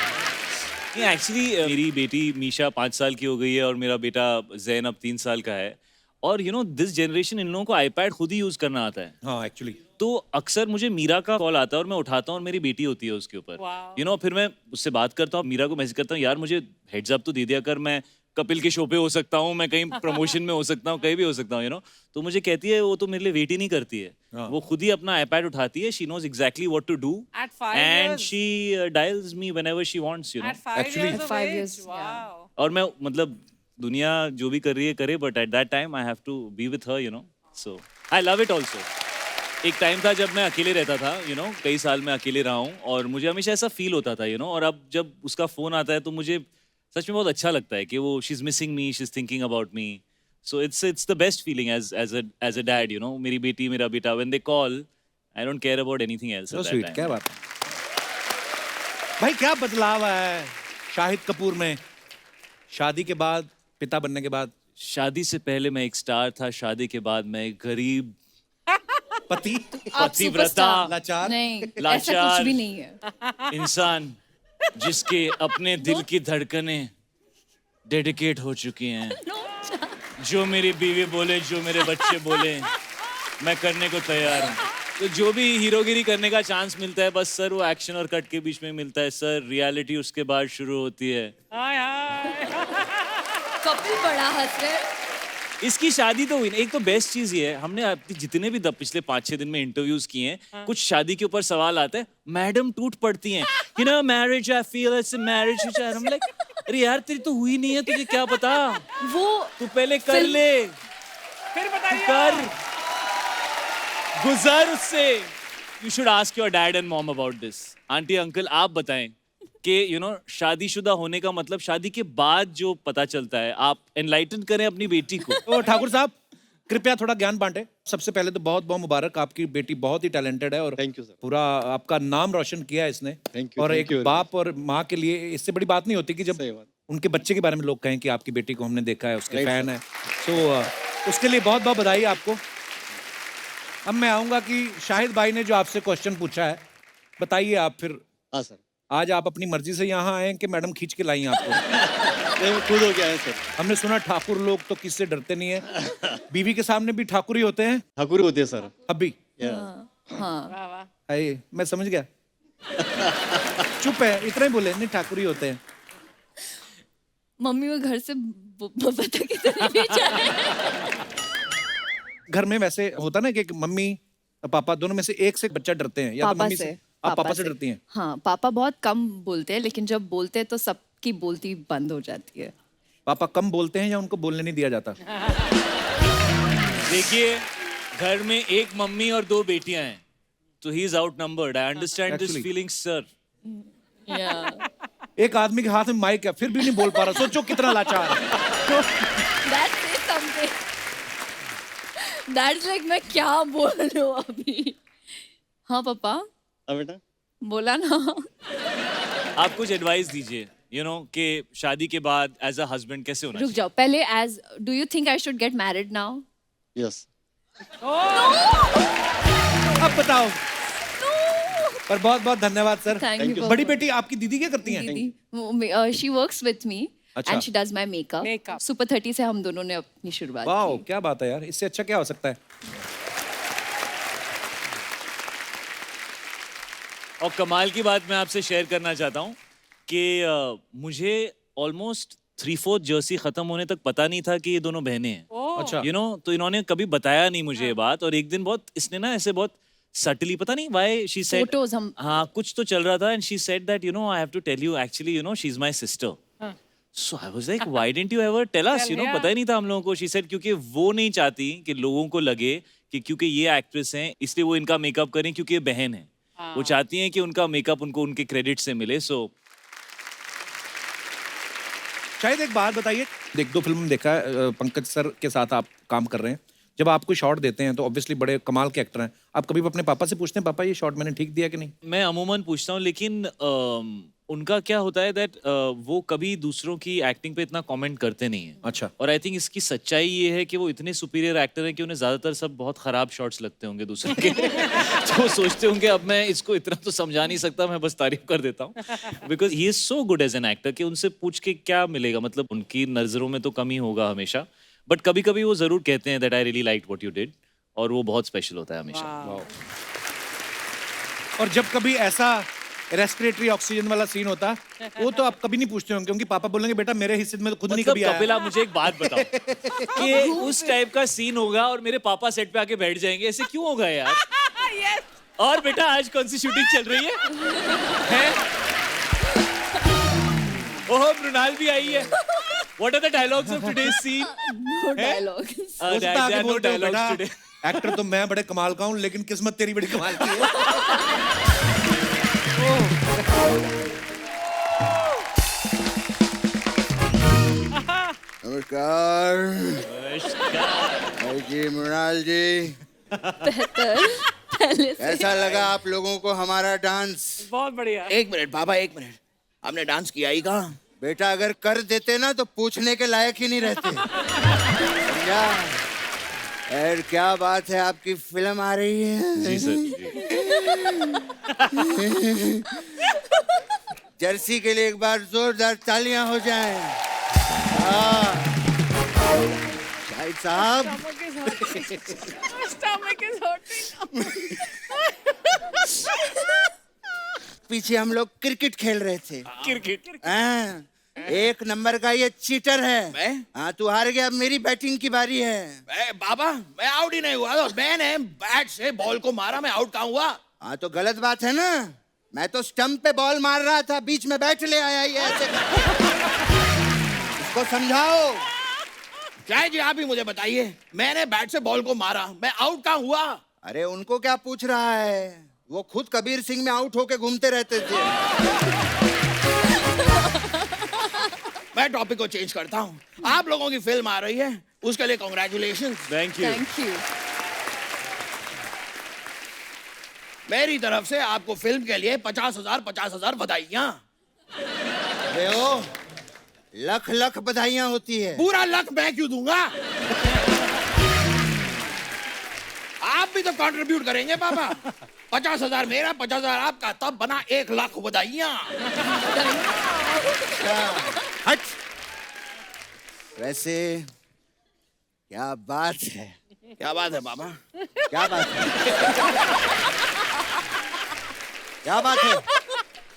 एक्चुअली मेरी बेटी मीशा 5 साल की हो गई है और मेरा बेटा जैन अब 3 साल का है. और you know this generation in लोगों को आईपैड खुद ही यूज करना आता है. हाँ एक्चुअली. तो अक्सर मुझे मीरा का कॉल आता है और मैं उठाता हूँ और मेरी बेटी होती है उसके ऊपर. यू नो फिर मैं उससे बात करता हूँ, मीरा को मैसेज करता हूँ, यार मुझे हेड्स अप तो दे दिया कर, मैं कपिल के शो पे हो सकता हूँ, मैं कहीं प्रमोशन में हो सकता हूँ, कहीं भी हो सकता हूँ, यू नो. तो मुझे कहती है वो तो मेरे लिए वेट ही नहीं करती है. वो खुद ही अपना आईपैड उठाती है. She knows exactly what to do At 5 and years. She dials me whenever she wants, you know. At 5 Actually- years of 5 age? years, Wow. और मैं मतलब दुनिया जो भी कर रही है करे, but at that time I have to be with her, you know. So I love it also. एक टाइम था जब मैं अकेले रहता था, यू नो, कई साल मैं अकेले रहा हूँ और मुझे हमेशा ऐसा फील होता था, यू नो. और अब जब उसका फोन आता है तो मुझे सच में बहुत अच्छा लगता है कि वो she is missing me, she is thinking about me. So it's the best feeling as a dad, you know. मेरी बेटी मेरा बेटा, when they call I don't care about anything else. So sweet, क्या बात है. भाई क्या बदलाव आया है शाहिद कपूर में शादी के बाद, पिता बनने के बाद? शादी से पहले मैं एक स्टार था, शादी के बाद मैं एक गरीब पति, आप पतिव्रता, superstar. लाचार, नहीं ऐसा लाचार. कुछ भी नहीं है. इंसान जिसके अपने दिल की धड़कनें डेडिकेट हो चुकी हैं. जो मेरी बीवी बोले, जो मेरे बच्चे बोले, मैं करने को तैयार हूँ. तो जो भी हीरोगिरी करने का चांस मिलता है, बस सर वो एक्शन और कट के बीच में मिलता है सर. रियलिटी उसके बाद शुरू होती है. Hi, hi. कपिल बड़ा हंस रहे हैं. इसकी शादी तो हुई. एक तो बेस्ट चीज ये है, हमने अपनी जितने भी पिछले 5-6 दिन में इंटरव्यूज किए हैं, कुछ शादी के ऊपर सवाल आते हैं, मैडम टूट पड़ती हैं. You know marriage I feel it's a marriage which I am like, अरे यार तेरी तो हुई नहीं है, तुझे क्या पता, वो तू पहले कर ले, फिर बताइए. कर, गुजर उससे. You should ask your dad and mom about this. Aunty uncle आप बताएं कि यू नो शादीशुदा होने का मतलब शादी के बाद जो पता चलता है, आप एनलाइटन करें अपनी बेटी को. तो ठाकुर साहब कृपया थोड़ा ज्ञान बांटे. सबसे पहले तो बहुत बहुत मुबारक, आपकी बेटी बहुत ही टैलेंटेड है और Thank you, sir. पूरा आपका नाम रोशन किया है इसने. Thank you, और thank एक you very बाप और माँ के लिए इससे बड़ी बात नहीं होती कि जब सही बात. उनके बच्चे के बारे में लोग कहें कि आपकी बेटी को हमने देखा है, उसके Right, फैन है. तो उसके लिए बहुत बहुत बधाई आपको. अब मैं आऊंगा कि शाहिद भाई ने जो आपसे क्वेश्चन पूछा है, बताइए आप फिर. हाँ सर, आज आप अपनी मर्जी से यहाँ आए हैं कि मैडम खींच के लाई हैं आपको? नहीं खुद हो गया है सर. हमने सुना ठाकुर लोग तो किससे डरते नहीं है. बीवी के सामने भी ठाकुर ही होते हैं ठाकुर होते हैं सर. अभी? हाँ अरे मैं समझ गया. चुप है, इतना ही बोले. नहीं ठाकुर ही होते हैं. मम्मी वो घर से पता कितने भेजा है. घर में वैसे होता ना कि मम्मी और पापा दोनों में से एक से बच्चा डरते हैं, या तो पापा मम्मी से. से. आप पापा से डरती हैं? हाँ पापा बहुत कम बोलते हैं, लेकिन जब बोलते हैं तो सबकी बोलती बंद हो जाती है. पापा कम बोलते हैं या उनको बोलने नहीं दिया जाता? देखिए घर में एक मम्मी और 2 बेटियां हैं, तो he is out numbered. I understand this Actually. Feeling sir. Yeah. एक आदमी के हाथ में माइक है फिर भी नहीं बोल पा रहा, सोचो कितना लाचार है। That says something. That's like मैं क्या बोल रही हूँ अभी? हाँ पापा, हाँ बेटा, बोला ना। आप कुछ एडवाइस दीजिए, कि शादी के बाद एज अ हस्बैंड कैसे होना रुक चाहिए? जाओ, पहले do you think I should get married now? Yes. अब बताओ। पर बहुत बहुत धन्यवाद सर। Thank you, बड़ी बेटी आपकी दीदी क्या करती हैं? दीदी, she works with me अच्छा। and she does my makeup. Makeup. Super 30 से हम दोनों ने अपनी शुरुआत वाओ, की। क्या बात है यार, इससे अच्छा क्या हो सकता है? और कमाल की बात मैं आपसे शेयर करना चाहता हूँ कि मुझे ऑलमोस्ट 3/4 जर्सी खत्म होने तक पता नहीं था कि ये दोनों बहनें हैं। अच्छा। तो इन्होंने कभी बताया नहीं मुझे ये बात, और एक दिन बहुत इसने ना ऐसे बहुत सटली, पता नहीं व्हाई शी सेड, Photos हम- हाँ कुछ तो चल रहा था, and she said that I have to tell you actually she is my sister. So I was like why didn't you ever tell us, पता ही नहीं था हम लोगों को। शी सेड क्योंकि वो नहीं चाहती कि लोगों को लगे कि क्योंकि ये एक्ट्रेस हैं इसलिए वो इनका मेकअप करें, क्योंकि ये बहन है। वो चाहती हैं कि उनका मेकअप उनको उनके क्रेडिट से मिले। सो शायद एक बात बताइए, एक दो फिल्म में देखा है पंकज सर के साथ आप काम कर रहे हैं, जब आपको शॉट देते हैं तो ऑब्वियसली बड़े कमाल के एक्टर हैं, आप कभी अपने पापा से पूछते हैं पापा ये शॉट मैंने ठीक दिया कि नहीं? मैं अमूमन पूछता हूँ, लेकिन उनका क्या होता है दैट वो कभी दूसरों की एक्टिंग पे इतना कमेंट करते नहीं है। अच्छा। और आई थिंक इसकी सच्चाई ये है कि वो इतने सुपीरियर एक्टर हैं कि उन्हें ज्यादातर सब बहुत खराब शॉट्स लगते होंगे दूसरों के। तो वो सोचते होंगे अब मैं इसको इतना तो समझा नहीं सकता, मैं बस तारीफ कर देता हूँ, because he is so good as an actor कि उनसे पूछ के क्या मिलेगा, मतलब उनकी नजरों में तो कमी होगा हमेशा, बट कभी कभी वो जरूर कहते हैं that I really like what you did, और वो बहुत स्पेशल होता है हमेशा। और जब कभी ऐसा रेस्पिरेटरी ऑक्सीजन वाला सीन होता वो तो आप कभी नहीं पूछते होंगे, क्योंकि पापा बोलेंगे बेटा मेरे हिस्से में तो खुद नहीं मतलब कभी आया। कपिल, आप मुझे एक बात बताओ कि उस टाइप का सीन होगा और मेरे पापा सेट पे आके बैठ जाएंगे, ऐसे क्यों होगा यार? Yes. और बेटा आज कौन सी शूटिंग चल रही है? ओह मृणाल भी आई है। What are the dialogues of today's scene? No dialogues. हो सकता है There आगे are no बोलते हो, dialogues बेटा today. एक्टर तो मैं बड़े कमाल का हूँ लेकिन किस्मत तेरी बड़ी कमाल की है। नमस्कार जी, मृणाल जी, बेहतर पहले से। कैसा लगा आप लोगों को हमारा डांस? बहुत बढ़िया। एक मिनट बाबा, एक मिनट, आपने डांस किया ही कहाँ? बेटा अगर कर देते ना तो पूछने के लायक ही नहीं रहते। समझा? यार क्या बात है, आपकी फिल्म आ रही है। जी सर। जर्सी के लिए एक बार जोरदार तालियां हो जाएं। शाहिद साहब, Stomach is hurting. पीछे हम लोग क्रिकेट खेल रहे थे। क्रिकेट? हाँ, एक नंबर का ये चीटर है। मैं? हाँ, तू हार गया, अब मेरी बैटिंग की बारी है। बाबा मैं आउट ही नहीं हुआ, तो मैंने बैट से बॉल को मारा, मैं आउट कहाँ हुआ? हाँ तो गलत बात है ना, मैं तो स्टंप पे बॉल मार रहा था, बीच में बैट ले आया ये ऐसे। इसको समझाओ। शायद जी आप ही मुझे बताइए, मैंने बैट से बॉल को मारा, मैं आउट कहाँ हुआ? अरे उनको क्या पूछ रहा है, वो खुद कबीर सिंह में आउट होके घूमते रहते थे। मैं टॉपिक को चेंज करता हूँ। आप लोगों की फिल्म आ रही है, उसके लिए congratulation. Thank you. Thank you. मेरी तरफ से आपको फिल्म के लिए 50,000 बधाइयाँ। अरे ओ, लख लख बधाइयां होती है। पूरा लक मैं क्यों दूंगा? आप भी तो कंट्रीब्यूट करेंगे पापा। 50,000 मेरा, 50,000 आपका, तब बना 1,00,000 बधाइयाँ। हट। वैसे क्या बात है? क्या बात है पापा? क्या बात है? क्या बात है?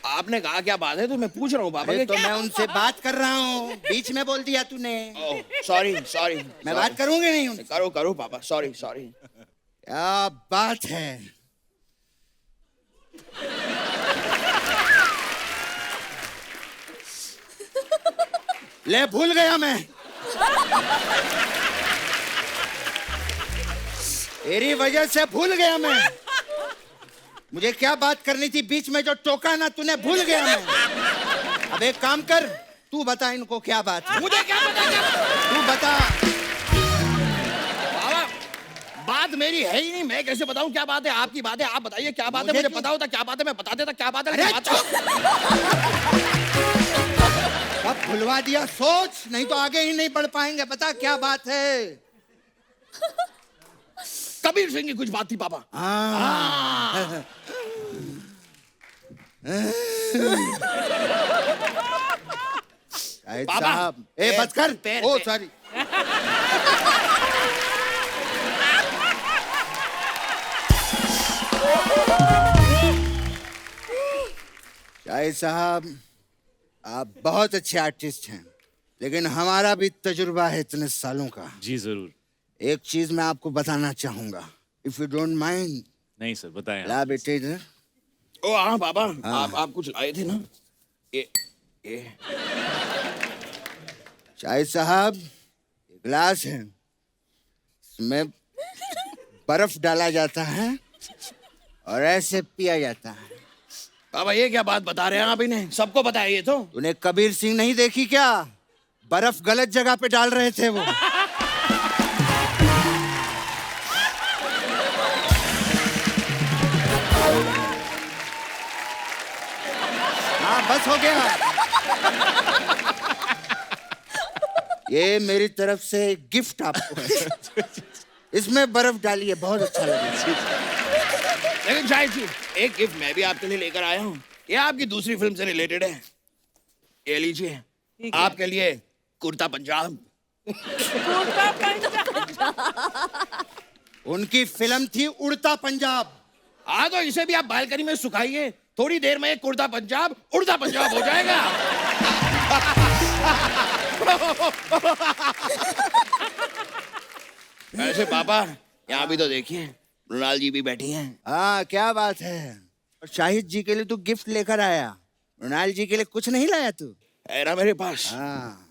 आपने कहा क्या बात है, तो मैं पूछ रहा हूँ पापा। अरे तो मैं उनसे बात कर रहा हूँ, बीच में बोल दिया तूने। सॉरी सॉरी, मैं बात करूंगी नहीं उनसे। करो करो पापा, सॉरी सॉरी। क्या बात है? ले भूल गया मैं। तेरी वजह से भूल गया मैं। मुझे क्या बात करनी थी? बीच में जो टोका ना तूने, भूल गया मैं। अब एक काम कर, तू बता इनको क्या बात है। मुझे क्या पता क्या तू बता। बाबा, बात मेरी है ही नहीं, मैं कैसे बताऊं क्या बात है? आपकी बात है, आप बताइए क्या बात है। मुझे पता होता क्या बात है, मैं बता देता क्या बात है। अरे बात अब भुलवा दिया। सोच, नहीं तो आगे ही नहीं बढ़ पाएंगे। बता क्या बात है। कबीर सिंह की कुछ बात थी पापा। शाहिद बाबा, साहब, ए बच कर। पैर ओ पे। सॉरी। शाहिद साहब, आप बहुत अच्छे आर्टिस्ट हैं, लेकिन हमारा भी तजुर्बा है इतने सालों का। जी जरूर। एक चीज मैं आपको बताना चाहूंगा, इफ यू डोंट माइंड। नहीं सर, बताएं। ला बेटे इधर। ओ हाँ बाबा, आप कुछ लाए थे ना? ये शाहिद साहब, ये गिलास है, इसमें बर्फ डाला जाता है और ऐसे पिया जाता है। बाबा ये क्या बात बता रहे हैं आप? इन्हें सबको बताया ये तो। तूने कबीर सिंह नहीं देखी क्या? बर्फ गलत जगह पे डाल रहे थे वो। हाँ बस हो गया। ये मेरी तरफ से गिफ्ट आपको है। इसमें बर्फ डालिए, बहुत अच्छा लगेगा। लेकिन शायद जी, एक गिफ्ट मैं भी आपके लिए लेकर आया हूँ। ये आपकी दूसरी फिल्म से रिलेटेड है। ये लीजिए, आपके लिए कुर्ता पंजाब। कुर्ता पंजाब। उनकी फिल्म थी उड़ता पंजाब। हाँ तो इसे भी आप बालकनी में सुखाइए, थोड़ी देर में एक कुर्ता पंजाब उड़ता पंजाब हो जाएगा। वैसे पापा, यहाँ भी तो देखिए, मृणाल जी भी बैठी हैं। हाँ क्या बात है। और शाहिद जी के लिए तू गिफ्ट लेकर आया, मृणाल जी के लिए कुछ नहीं लाया तू? है ना मेरे पास। हाँ।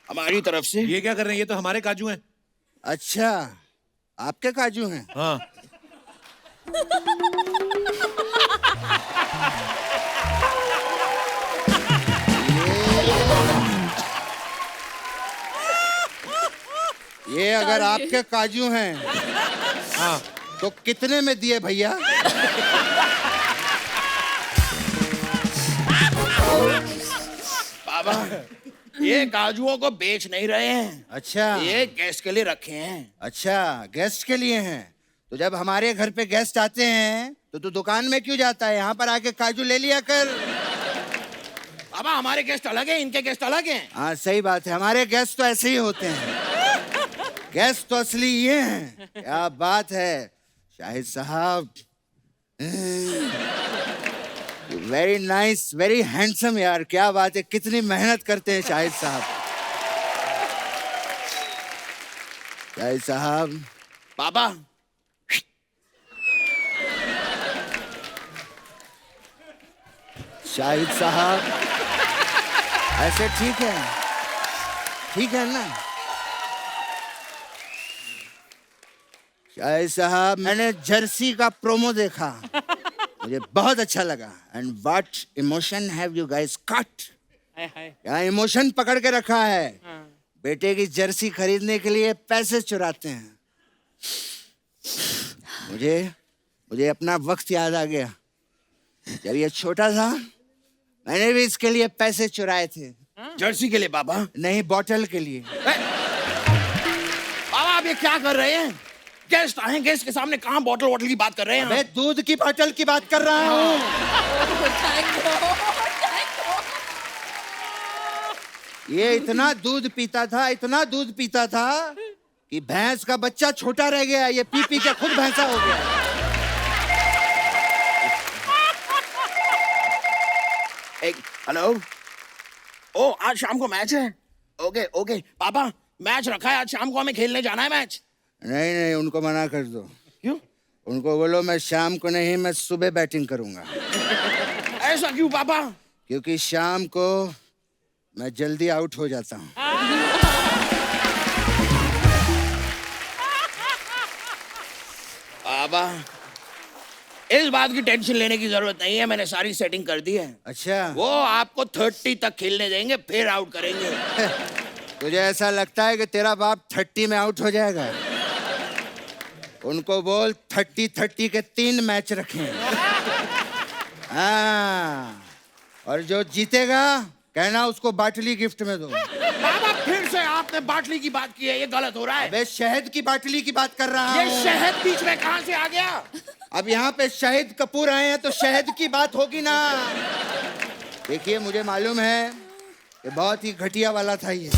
हमारी तरफ से। ये क्या कर रहे हैं? ये तो हमारे काजू हैं। अच्छा, आपके काजू हैं? हाँ। ये अगर आपके काजू हैं, हाँ तो कितने में दिए भैया? बाबा, ये काजुओं को बेच नहीं रहे हैं। अच्छा, ये गेस्ट के लिए रखे हैं। अच्छा गेस्ट के लिए हैं। तो जब हमारे घर पे गेस्ट आते हैं तो तू दुकान में क्यों जाता है? यहाँ पर आके काजू ले लिया कर। बाबा हमारे गेस्ट अलग हैं, इनके गेस्ट अलग हैं। हाँ सही बात है, हमारे गेस्ट तो ऐसे ही होते हैं। गेस्ट तो असली ये हैं। क्या बात है शाहिद साहब, वेरी नाइस, वेरी हैंडसम यार। क्या बात है, कितनी मेहनत करते हैं शाहिद साहब। शाहिद साहब। बाबा शाहिद साहब, ऐसे ठीक है? ठीक है ना शाहिद साहब? मैंने जर्सी का प्रोमो देखा, मुझे बहुत अच्छा लगा। And what emotion have you guys cut? क्या इमोशन पकड़ के रखा है। बेटे की जर्सी खरीदने के लिए पैसे चुराते हैं। मुझे अपना वक्त याद आ गया। जब ये छोटा था मैंने भी इसके लिए पैसे चुराए थे। जर्सी के लिए बाबा? नहीं, बॉटल के लिए। बाबा आप ये क्या कर रहे हैं? गेस्ट आए, गेस्ट के सामने कहाँ बॉटल की बात कर रहे हैं? मैं दूध की बॉटल की बात कर रहा हूँ। ये इतना दूध पीता था, इतना दूध पीता था कि भैंस का बच्चा छोटा रह गया। ये पी पी के खुद भैंसा हो गया। हेलो, ओ आज शाम को मैच है। ओके ओके पापा, मैच रखा है, आज शाम को हमें खेलने जाना है मैच। नहीं नहीं, उनको मना कर दो। क्यों? उनको बोलो मैं शाम को नहीं, मैं सुबह बैटिंग करूंगा। ऐसा क्यों पापा? क्योंकि शाम को मैं जल्दी आउट हो जाता हूँ। पापा इस बात की टेंशन लेने की जरूरत नहीं है, मैंने सारी सेटिंग कर दी है। अच्छा, वो आपको 30 तक खेलने देंगे, फिर आउट करेंगे। तुझे ऐसा लगता है कि तेरा बाप 30 में आउट हो जाएगा? उनको बोल 30-30 के 3 मैच रखें। हाँ, और जो जीतेगा कहना उसको बाटली गिफ्ट में दो। पापा फिर से आपने बाटली की बात की है, ये गलत हो रहा है। अबे शहद की बाटली की बात कर रहा हूँ। ये शहद बीच में कहां से आ गया? अब यहाँ पे शाहिद कपूर आए हैं तो शहद की बात होगी ना। देखिए मुझे मालूम है ये बहुत ही घटिया वाला था ये,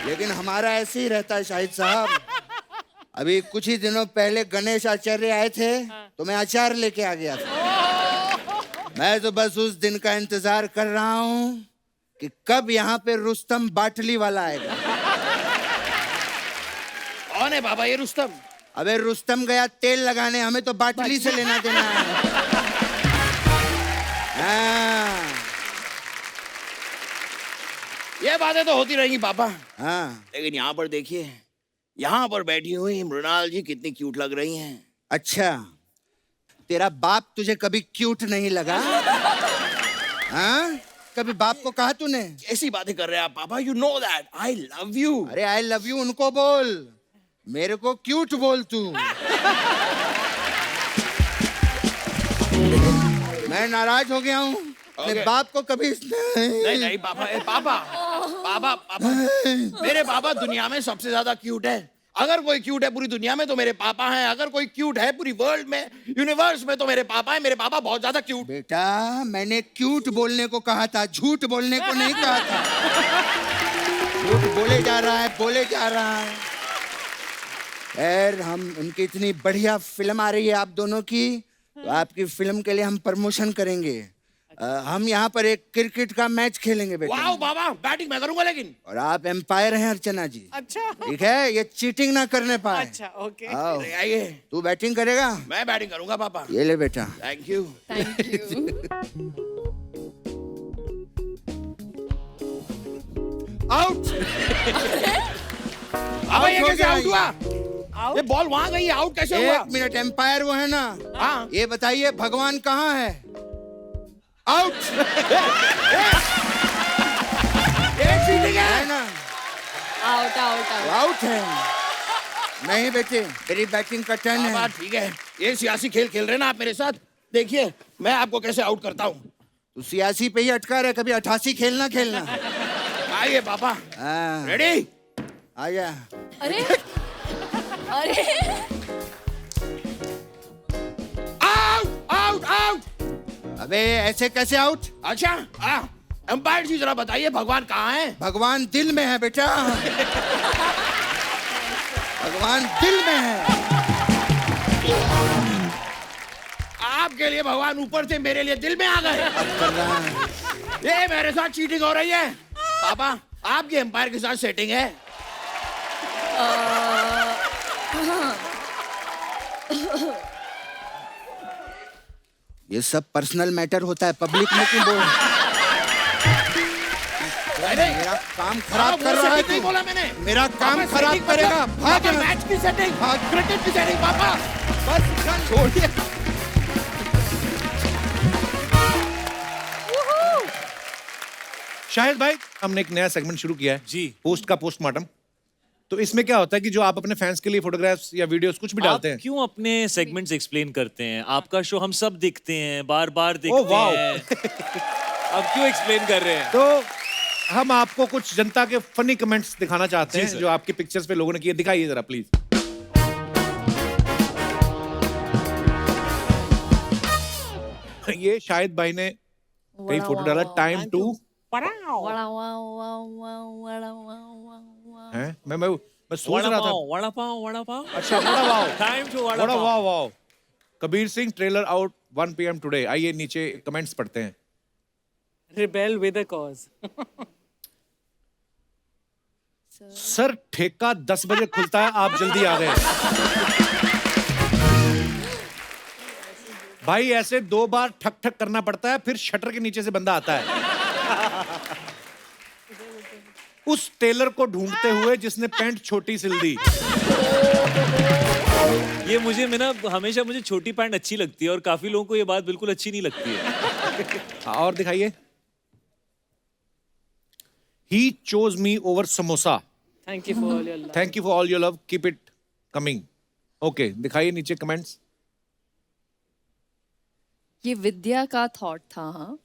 लेकिन हमारा ऐसे ही रहता है शाहिद साहब। अभी कुछ ही दिनों पहले गणेश आचार्य आए थे तो मैं अचार लेके आ गया था। मैं तो बस उस दिन का इंतजार कर रहा हूँ कि कब यहाँ पे रुस्तम बाटली वाला आएगा। कौन है बाबा ये रुस्तम? अबे रुस्तम गया तेल लगाने, हमें तो बाटली से लेना देना है। हाँ, ये बातें तो होती रहेंगी पापा, हाँ। लेकिन यहाँ पर देखिए, यहाँ पर बैठी हुई मृणाल जी कितनी क्यूट लग रही हैं। अच्छा, तेरा बाप तुझे कभी क्यूट नहीं लगा? हाँ, कभी बाप को कहा तूने? ऐसी बातें कर रहे हैं आप पापा, you know that I love you. अरे आई लव यू उनको बोल, मेरे को क्यूट बोल तू। मैं नाराज हो गया हूँ। अपने बाप को कभी नहीं नहीं पापा, पापा पापा पापा मेरे पापा दुनिया में सबसे ज्यादा क्यूट है। अगर कोई क्यूट है पूरी दुनिया में तो मेरे पापा हैं। अगर कोई क्यूट है पूरी वर्ल्ड में, यूनिवर्स में, तो मेरे पापा हैं। मेरे पापा बहुत ज्यादा क्यूट। बेटा मैंने क्यूट बोलने को कहा था, झूठ बोलने को नहीं कहा था। झूठ बोले जा रहा है, बोले जा रहा है। खैर, हम उनकी इतनी बढ़िया फिल्म आ रही है आप दोनों की, तो आपकी फिल्म के लिए हम प्रमोशन करेंगे। हम यहाँ पर एक क्रिकेट का मैच खेलेंगे बेटा। वाओ बाबा, बैटिंग मैं करूंगा लेकिन। और आप एम्पायर हैं अर्चना जी। अच्छा ठीक है, ये चीटिंग ना करने पाए। अच्छा ओके। आओ, अरे आइए, तू बैटिंग करेगा? मैं बैटिंग करूंगा पापा। ये ले बेटा। Thank you. Thank you. Out. अब ये हो कैसे गया आउट हुआ? ये बॉल वहां गई, आउट कैसे हुआ? एक मिनट, एम्पायर वो है ना? हाँ। ये बताइए भगवान कहाँ है? आउट। ये चीटिंग है है ना? आउट आउट वो आउट। आउट है। नहीं बेटे, मेरी बैटिंग का टर्न पापा, है। ठीक है, ये सियासी खेल खेल रहे हैं ना आप मेरे साथ। देखिए मैं आपको कैसे आउट करता हूँ। तू सियासी पे ही अटका रहा है, कभी 88 खेलना खेलना। आइए पापा, हाँ, रेडी? आजा। अरे अरे आउट आउट आउट। अबे ऐसे कैसे आउट? अच्छा, अंपायर जी जरा बताइए भगवान कहाँ है? भगवान दिल में है बेटा। भगवान दिल में है। आपके लिए भगवान ऊपर से, मेरे लिए दिल में आ गए। अब कर रहा है। ये मेरे साथ चीटिंग हो रही है। पापा, आपके एम्पायर के साथ सेटिंग है। ये सब पर्सनल मैटर होता है, पब्लिक में क्यों बोल? नहीं, मेरा काम खराब कर वो रहा है setting नहीं तू। बोला मैंने। मेरा काम पापा, खराब setting करेगा। मतलब- भाग पापा, यहाँ। मैच की सेटिंग, भाग। क्रिकेट की सेटिंग। पापा बस चल, छोड़िए। शाहिद भाई, हमने एक नया सेगमेंट शुरू किया है जी। पोस्ट का पोस्टमार्टम। तो इसमें क्या होता है कि जो आप अपने फैंस के लिए फोटोग्राफ्स या वीडियोस कुछ भी डालते आप हैं। क्यों अपने सेगमेंट्स एक्सप्लेन करते हैं? आपका शो हम सब देखते हैं, बार बार ओह, देखते वाओ। हैं। अब क्यों एक्सप्लेन कर रहे हैं? तो हम आपको कुछ जनता के फनी कमेंट्स दिखाना चाहते जी, हैं सर। जो आपकी पिक्चर्स पे लोगों ने किए। दिखाइए जरा प्लीज। ये शाहिद भाई ने कई फोटो डाला। टाइम टू है। मैं सोच रहा था। वड़ा पाव। अच्छा, vada wow. Time to vada vada pav. Wow wow. Kabir Singh trailer out 1 PM today. आइए नीचे कमेंट्स पढ़ते हैं। Rebel with a cause. Sir ठेका 10 बजे खुलता है, आप जल्दी आ गए। भाई ऐसे 2 बार ठक ठक करना पड़ता है, फिर शटर के नीचे से बंदा आता है। उस टेलर को ढूंढते हुए जिसने पैंट छोटी सिल दी। ये मुझे मैं ना हमेशा मुझे छोटी पैंट अच्छी लगती है और काफी लोगों को ये बात बिल्कुल अच्छी नहीं लगती है। और दिखाइए। He chose me over samosa. Thank you for all your love. Thank you for all your love. Keep it coming. Okay, दिखाइए नीचे कमेंट्स। ये विद्या का थॉट था। हाँ,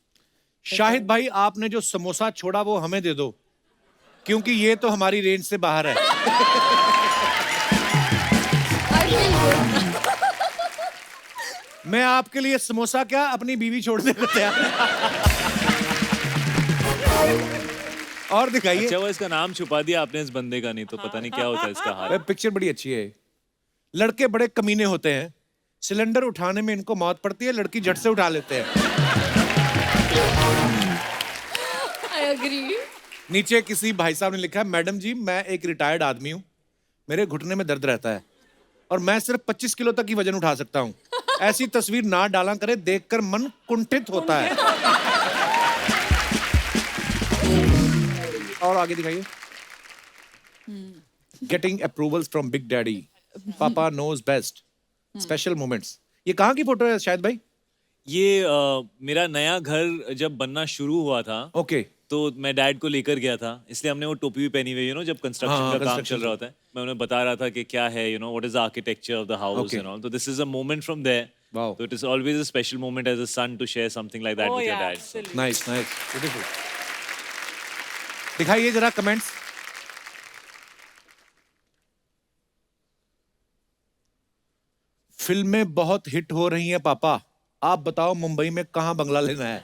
शाहिद भाई, आपने जो समोसा छोड़ा वो हमें दे दो, क्योंकि ये तो हमारी रेंज से बाहर है। I feel good. मैं आपके लिए समोसा क्या अपनी बीवी छोड़ने को तैयार। और दिखाइए। अच्छा, वो इसका नाम छुपा दिया आपने इस बंदे का, नहीं तो पता नहीं क्या होता है इसका हाल। पिक्चर बड़ी अच्छी है। लड़के बड़े कमीने होते हैं, सिलेंडर उठाने में इनको मौत पड़ती है, लड़की झट से उठा लेते हैं। I agree. नीचे किसी भाई साहब ने लिखा है, मैडम जी मैं एक रिटायर्ड आदमी हूँ, मेरे घुटने में दर्द रहता है और मैं सिर्फ 25 किलो तक की वजन उठा सकता हूँ। ऐसी तस्वीर ना डाला करे, देखकर मन कुंठित होता है। और आगे दिखाइए। Getting approvals from big daddy, पापा नोज बेस्ट, स्पेशल मोमेंट्स। ये कहाँ की फोटो है शायद भाई? ये मेरा नया घर जब बनना शुरू हुआ था, ओके। तो मैं डैड को लेकर गया था, इसलिए हमने वो टोपी भी पहनी हुई, जब कंस्ट्रक्शन हाँ, का काम construction चल रहा होता है। मैं उन्हें बता रहा था कि क्या है, what is the architecture of the house and all. तो this is a moment from there. Wow. So it is always a special moment as a son to share something like that Oh with your yeah, dad. absolutely. Nice nice, beautiful. दिखाइए जरा comments. फिल्में बहुत hit हो रही हैं पापा, आप बताओ मुंबई में कहां बंगला लेना है?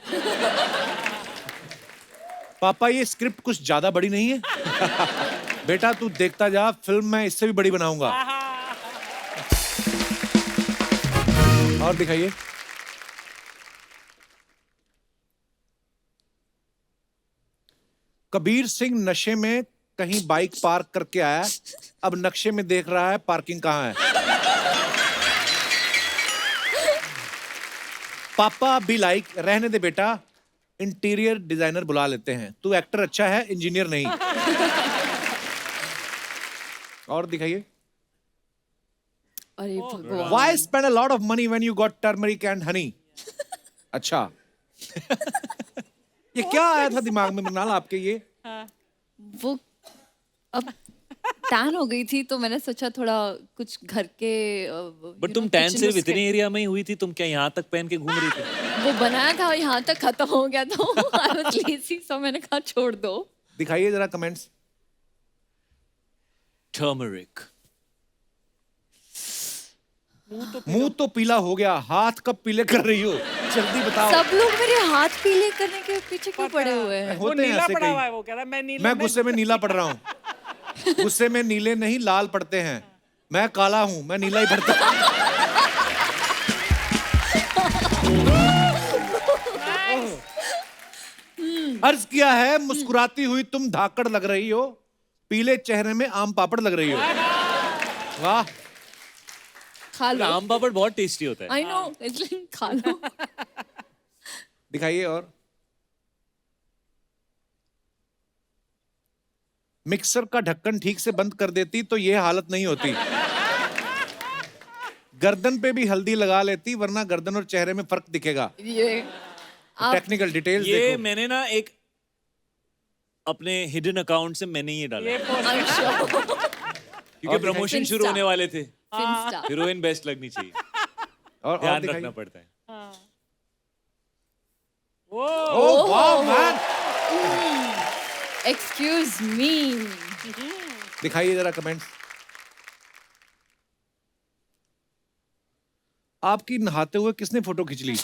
पापा ये स्क्रिप्ट कुछ ज्यादा बड़ी नहीं है? बेटा तू देखता जा, फिल्म मैं इससे भी बड़ी बनाऊंगा। और दिखाइए। कबीर सिंह नशे में कहीं बाइक पार्क करके आया, अब नक्शे में देख रहा है पार्किंग कहां है। पापा भी लाइक, रहने दे बेटा, इंटीरियर डिजाइनर बुला लेते हैं, तू एक्टर अच्छा है, इंजीनियर नहीं। और दिखाइए। अरे भगवान। Why spend a lot of money when you got turmeric and honey? अच्छा। ये क्या आया था दिमाग में मृणाल आपके ये? वो अब टैन हो गई थी तो मैंने सोचा थोड़ा कुछ घर के बट तुम टैन सिर्फ इतने एरिया में ही हुई थी, तुम क्या यहाँ तक पहन के घूम रही थी? वो बनाया था और यहाँ तक खत्म हो गया तो आई वाज लेजी, सो मैंने कहा छोड़ दो। दिखाइए जरा कमेंट्स। टर्मरिक। मुंह तो पीला हो गया, हाथ कब पीले कर रही हो? जल्दी बताओ। सब लोग मेरे हाथ पीले करने के पीछे क्यों पड़े हुए हैं? वो होते हैं नीला ऐसे पड़ा कई। हुआ है, वो कह रहा है मैं नीला। मैं गुस्से में नीला पड़ रहा हूँ। गुस्से में नीले नहीं लाल पड़ते हैं, मैं काला हूं, मैं नीला ही पड़ता हूं। अर्ज किया है, मुस्कुराती हुई तुम धाकड़ लग रही हो, पीले चेहरे में आम पापड़ लग रही हो। वाह। खा लो। आम पापड़ बहुत टेस्टी होता है। आई नो, इसलिए खा लो। दिखाइए। और मिक्सर का ढक्कन ठीक से बंद कर देती तो ये हालत नहीं होती। गर्दन पे भी हल्दी लगा लेती, वरना गर्दन और चेहरे में फर्क दिखेगा। ये टेक्निकल डिटेल्स ये देखो। मैंने ना एक अपने हिडन अकाउंट से मैंने ये डाला, I'm sure. क्योंकि प्रमोशन Finsta. शुरू होने वाले थे। Finsta. हीरोइन बेस्ट लगनी चाहिए, और ध्यान दिखाइए। रखना पड़ता है। ओह वाह मैन। Excuse me. दिखाइए जरा कमेंट्स। आपकी नहाते हुए किसने फोटो खींच ली?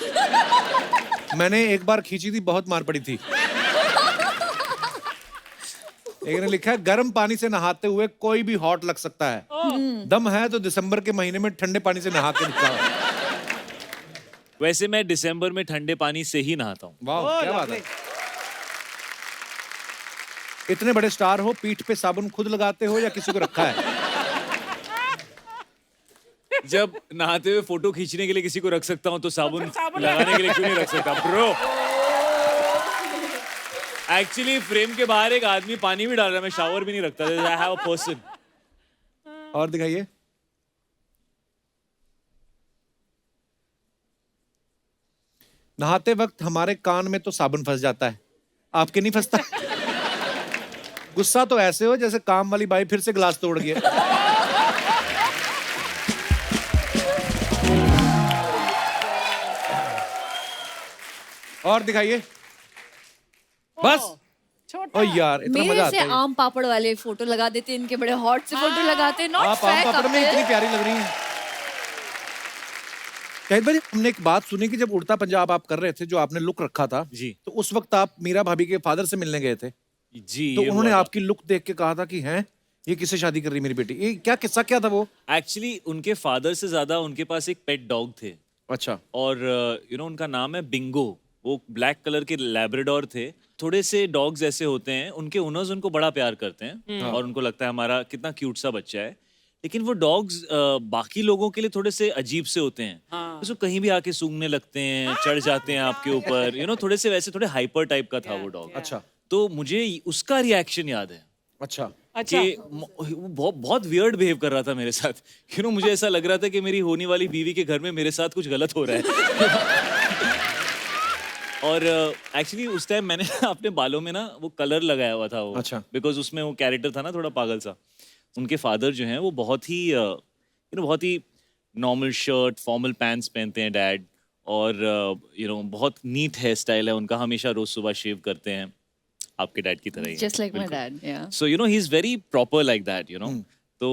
मैंने एक बार खींची थी, बहुत मार पड़ी थी। एक ने लिखा है, गर्म पानी से नहाते हुए कोई भी हॉट लग सकता है, दम है तो दिसंबर के महीने में ठंडे पानी से नहा के दिखाओ। वैसे मैं दिसंबर में ठंडे पानी से ही नहाता हूँ। वाह क्या बात है। इतने बड़े स्टार हो, पीठ पे साबुन खुद लगाते हो या किसी को रखा है? जब नहाते हुए फोटो खींचने के लिए किसी को रख सकता हूँ तो साबुन लगाने के लिए क्यों नहीं रख सकता ब्रो? एक्चुअली फ्रेम के बाहर एक आदमी पानी भी डाल रहा है, मैं शावर भी नहीं रखता। I have a person. और दिखाइए। नहाते वक्त हमारे कान में तो साबुन फंस जाता है, आपके नहीं फंसता? गुस्सा तो ऐसे हो जैसे काम वाली बाई फिर से गिलास तोड़ गया। और दिखाइए बस। ओ यार इतना मेरे मजा से आता है। आम पापड़ वाले फोटो लगा देते हैं, इनके बड़े हॉट से फोटो लगाते हैं। नॉट आप आम फैक पापड़ में इतनी प्यारी लग रही हैं। शाहिद भाई हमने एक बात सुनी कि जब उड़ता पंजाब आप कर रहे थे, जो आपने लुक रखा था जी। तो उस वक्त आप मीरा भाभी के फादर से मिलने गए थे, जी। तो ये उन्होंने हुआ था। आपकी लुक देख के कहा था कि हैं ये किससे शादी कर रही मेरी बेटी? ये क्या किस्सा क्या था वो? एक्चुअली उनके फादर से ज्यादा उनके पास एक पेट डॉग थे, अच्छा। और उनका नाम है बिंगो। वो ब्लैक कलर के लैब्राडोर थे। थोड़े से डॉग्स ऐसे होते हैं, उनके ओनर्स उनको बड़ा प्यार करते हैं और उनको लगता है हमारा कितना क्यूट सा बच्चा है। लेकिन वो डॉग्स बाकी लोगों के लिए थोड़े से अजीब से होते हैं। उसको कहीं भी आके सूंघने लगते हैं, चढ़ जाते हैं आपके ऊपर, थोड़े से वैसे थोड़े हाइपर टाइप का था वो डॉग। अच्छा। तो मुझे उसका रिएक्शन याद है अच्छा। कि वो बहुत वियर्ड बिहेव कर रहा था मेरे साथ। मुझे ऐसा लग रहा था कि मेरी होने वाली बीवी के घर में मेरे साथ कुछ गलत हो रहा है। और एक्चुअली उस टाइम मैंने अपने बालों में ना वो कलर लगाया हुआ था वो। अच्छा। बिकॉज उसमें वो कैरेक्टर था ना थोड़ा पागल सा। उनके फादर जो हैं वो बहुत ही बहुत ही नॉर्मल शर्ट फॉर्मल पैंट्स पहनते हैं डैड, और बहुत नीट हेयर स्टाइल है उनका, हमेशा रोज सुबह शेव करते हैं आपके डैड की तरह ही। Just like my dad. Yeah so he is very proper like that तो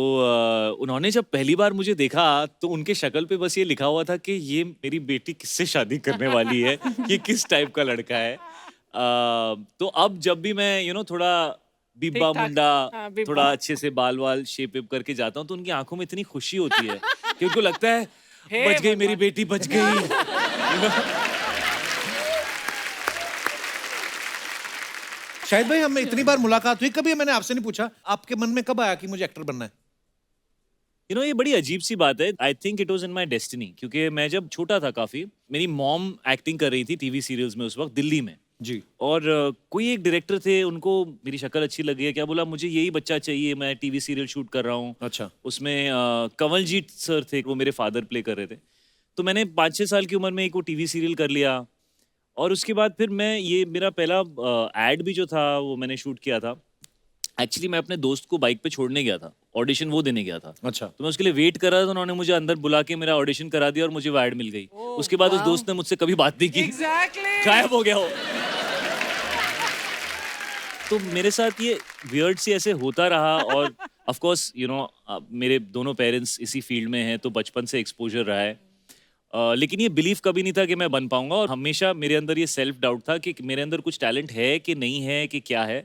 उन्होंने जब पहली बार मुझे देखा तो उनके शक्ल पे बस ये लिखा हुआ था कि ये मेरी बेटी किससे शादी करने वाली है, ये किस टाइप का लड़का है। तो अब जब भी मैं थोड़ा बिब्बा ठीक-ठाक, मुंडा हाँ, बिब्बा। थोड़ा अच्छे से बाल वाल शेप वेप करके जाता हूँ तो उनकी आंखों में इतनी खुशी होती है कि उनको लगता है हे बच गई मेरी भगवान। बेटी, बच गई। शाहिद भाई हमें इतनी बार मुलाकात हुई, कभी मैंने आपसे नहीं पूछा आपके मन में कब आया कि मुझे एक्टर बनना है? ये बड़ी अजीब सी बात है। I think it was in my destiny, क्योंकि मैं जब छोटा था काफी, मेरी मॉम एक्टिंग कर रही थी टीवी सीरियल्स में उस वक्त दिल्ली में। जी। और कोई एक डायरेक्टर थे, उनको मेरी शक्ल अच्छी लगी है, क्या बोला मुझे यही बच्चा चाहिए, मैं टीवी सीरियल शूट कर रहा हूँ। अच्छा। उसमें कंवलजीत सर थे, वो मेरे फादर प्ले कर रहे थे। तो मैंने 5-6 साल की उम्र में एक वो टीवी सीरियल कर लिया, और उसके बाद फिर मैं ये मेरा पहला एड भी जो था वो मैंने शूट किया था। एक्चुअली मैं अपने दोस्त को बाइक पे छोड़ने गया था, ऑडिशन वो देने गया था। अच्छा। तो मैं उसके लिए वेट कर रहा था, तो उन्होंने मुझे अंदर बुला के मेरा ऑडिशन करा दिया और मुझे वो एड मिल गई। उसके बाद उस दोस्त ने मुझसे कभी बात नहीं की, Exactly. गायब हो गया हो। तो मेरे साथ ये वियर्ड सी ऐसे होता रहा, और ऑफ कोर्स मेरे दोनों पेरेंट्स इसी फील्ड में हैं, तो बचपन से एक्सपोजर रहा है। लेकिन ये बिलीव कभी नहीं था कि मैं बन पाऊंगा, और हमेशा मेरे अंदर ये सेल्फ डाउट था कि मेरे अंदर कुछ टैलेंट है कि नहीं है कि क्या है,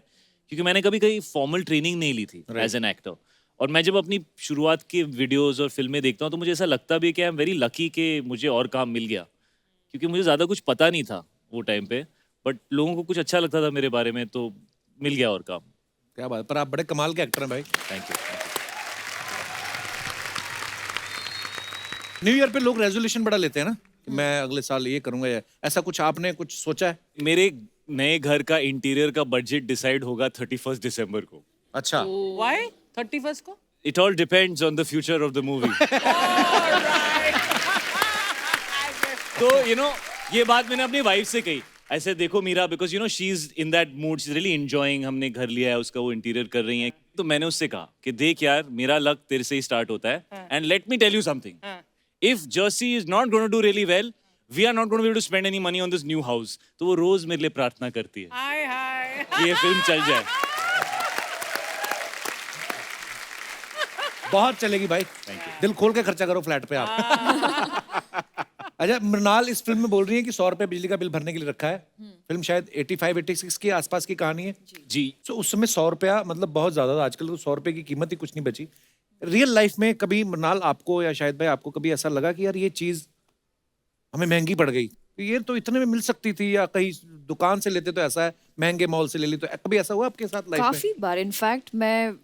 क्योंकि मैंने कभी कहीं फॉर्मल ट्रेनिंग नहीं ली थी एज एन एक्टर। और मैं जब अपनी शुरुआत के वीडियोस और फिल्में देखता हूँ तो मुझे ऐसा लगता भी है कि आई एम वेरी लकी कि मुझे और काम मिल गया, क्योंकि मुझे ज़्यादा कुछ पता नहीं था वो टाइम पे, बट लोगों को कुछ अच्छा लगता था मेरे बारे में, तो मिल गया और काम। क्या बात, पर आप बड़े कमाल के एक्टर हैं भाई। Thank you. न्यू ईयर पे लोग रेजोल्यूशन बड़ा लेते हैं ना कि मैं अगले साल ये करूंगा, या ऐसा कुछ आपने कुछ सोचा है? मेरे नए घर का इंटीरियर का बजट डिसाइड होगा 31 दिसंबर को। अच्छा। Why? 31st को? It all depends on the future of the movie. तो ये बात मैंने अपनी वाइफ से कही, ऐसे देखो Meera, because she is in that mood, she is really enjoying, हमने घर लिया है उसका, वो इंटीरियर कर रही है। तो मैंने उससे कहा कि देख यार, मेरा लक तेरे से ही स्टार्ट होता है, and let me tell you something, if Jersey is not going to do really well, we are not going to be able to spend any money on this new house. तो वो रोज मेरे लिए प्रार्थना करती है Hi, hi. कि ये film चल जाए। बहुत चलेगी भाई, दिल खोल के खर्चा करो फ्लैट पे आप। अच्छा, मृणाल इस फिल्म में बोल रही है कि 100 रुपए बिजली का बिल भरने के लिए रखा है। फिल्म शायद 85-86 के आसपास की कहानी है जी। तो उस समय 100 रुपया मतलब बहुत ज्यादा था, आजकल तो 100 रुपए की कीमत ही कुछ नहीं बची। रियल लाइफ में कभी मृणाल आपको या शायद भाई आपको कभी ऐसा लगा कि यार ये चीज हमें महंगी पड़ गई, ये तो इतने में मिल सकती थी, या कहीं दुकान से लेते तो ऐसा है, महंगे मॉल से ले ली, तो कभी ऐसा हुआ आपके साथ लाइफ में? काफी बार। इनफैक्ट मैं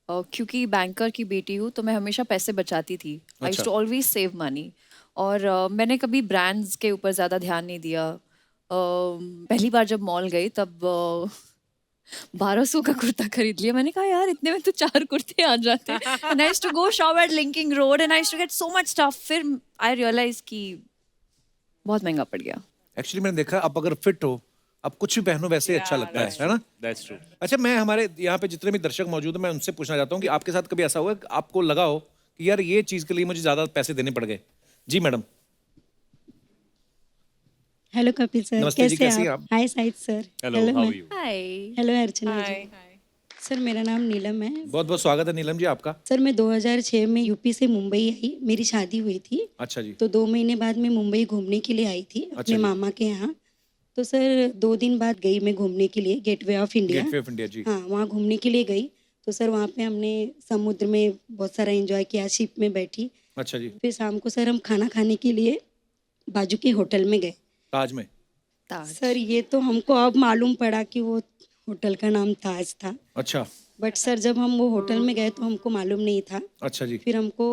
क्योंकि बैंकर की बेटी हूँ तो मैं हमेशा पैसे बचाती थी। I used to always save money, और मैंने कभी ब्रांड्स के ऊपर ज़्यादा ध्यान नहीं दिया। पहली बार जब मॉल गई तब 1200 का कुर्ता खरीद लिया। मैंने कहा यार इतने में तो 4 कुर्ते आ जाते। And I used to go shop at Linking Road and I used to get so much stuff. फिर आई रियलाइज कि बहुत महंगा पड़ गया। एक्चुअली मैंने देखा आप अगर फिट हो, आप कुछ भी पहनो वैसे ही अच्छा लगता है ना? That's true. अच्छा, मैं हमारे यहाँ पे जितने भी दर्शक मौजूद हैं मैं उनसे पूछना चाहता हूँ कि आपके साथ कभी ऐसा हुआ कि आपको लगा हो कि यार ये चीज के लिए मुझे ज्यादा पैसे देने पड़ गए? जी मैडम। हेलो कपिल सर, नमस्ते जी, कैसी कैसे हैं आप? आप? Hi Saeed sir. Hello, how are you? Hi. Hello Archana ji. Sir मेरा नाम नीलम है। बहुत बहुत स्वागत है नीलम जी आपका। सर मैं 2006 में यूपी से मुंबई आई, मेरी शादी हुई थी। अच्छा जी। तो 2 महीने बाद मैं मुंबई घूमने के लिए आई थी अपने जी। मामा के यहाँ। तो सर 2 दिन बाद गई मैं घूमने के लिए Gateway of India. Gateway of India जी। हाँ, वहाँ घूमने के लिए गई। तो सर वहाँ पे हमने समुद्र में बहुत सारा एंजॉय किया, शिप में बैठी। अच्छा जी। फिर शाम को सर हम खाना खाने के लिए बाजू के होटल में गए। ताज में? सर ये तो हमको अब मालूम पड़ा कि वो होटल का नाम ताज था। अच्छा। बट सर जब हम वो होटल में गए तो हमको मालूम नहीं था। अच्छा जी। फिर हमको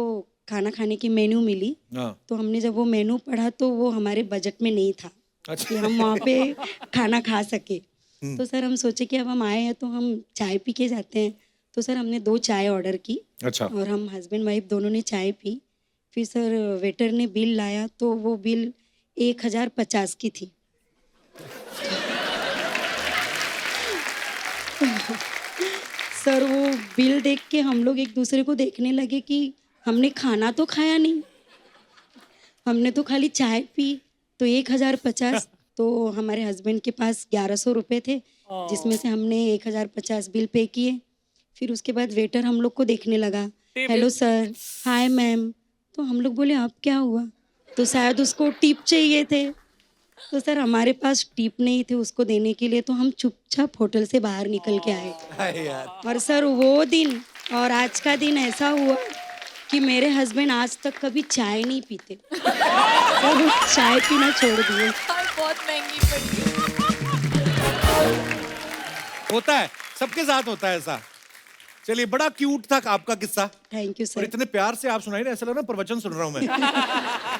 खाना खाने की मेन्यू मिली। हाँ। तो हमने जब वो मेन्यू पढ़ा तो वो हमारे बजट में नहीं था अच्छा। कि हम वहाँ पे खाना खा सके। तो सर हम सोचे कि अब हम आए हैं तो हम चाय पी के जाते हैं। तो सर हमने 2 चाय ऑर्डर की। अच्छा। और हम हस्बैंड वाइफ दोनों ने चाय पी। फिर सर वेटर ने बिल लाया तो वो बिल 1050 की थी। सर वो बिल देख के हम लोग एक दूसरे को देखने लगे कि हमने खाना तो खाया नहीं, हमने तो खाली चाय पी। तो 1050। तो हमारे हस्बैंड के पास 1100 रुपये थे, जिसमें से हमने 1050 बिल पे किए। फिर उसके बाद वेटर हम लोग को देखने लगा, हेलो सर, हाय मैम। तो हम लोग बोले अब क्या हुआ? तो शायद उसको टिप चाहिए थे। तो सर हमारे पास टिप नहीं थे उसको देने के लिए, तो हम चुपचाप होटल से बाहर निकल के आए। और सर वो दिन और आज का दिन ऐसा हुआ कि मेरे हस्बैंड आज तक कभी चाय नहीं पीते। सर वो चाय पीना छोड़ दिए। बहुत महंगी पड़ी। होता है, सबके साथ होता है ऐसा। चलिए, बड़ा क्यूट था आपका किस्सा। थैंक यू और सर। इतने प्यार से आप सुनाई ना, ऐसा लग रहा है प्रवचन सुन रहा हूँ मैं।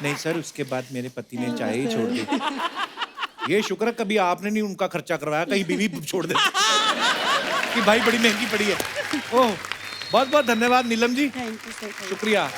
नहीं सर, उसके बाद मेरे पति ने चाय ही छोड़ दी। ये शुक्र है कभी आपने नहीं उनका खर्चा करवाया, कहीं बीवी छोड़ दे कि भाई बड़ी महंगी पड़ी है। ओह, बहुत बहुत धन्यवाद Neelam ji, thank you sir. शुक्रिया।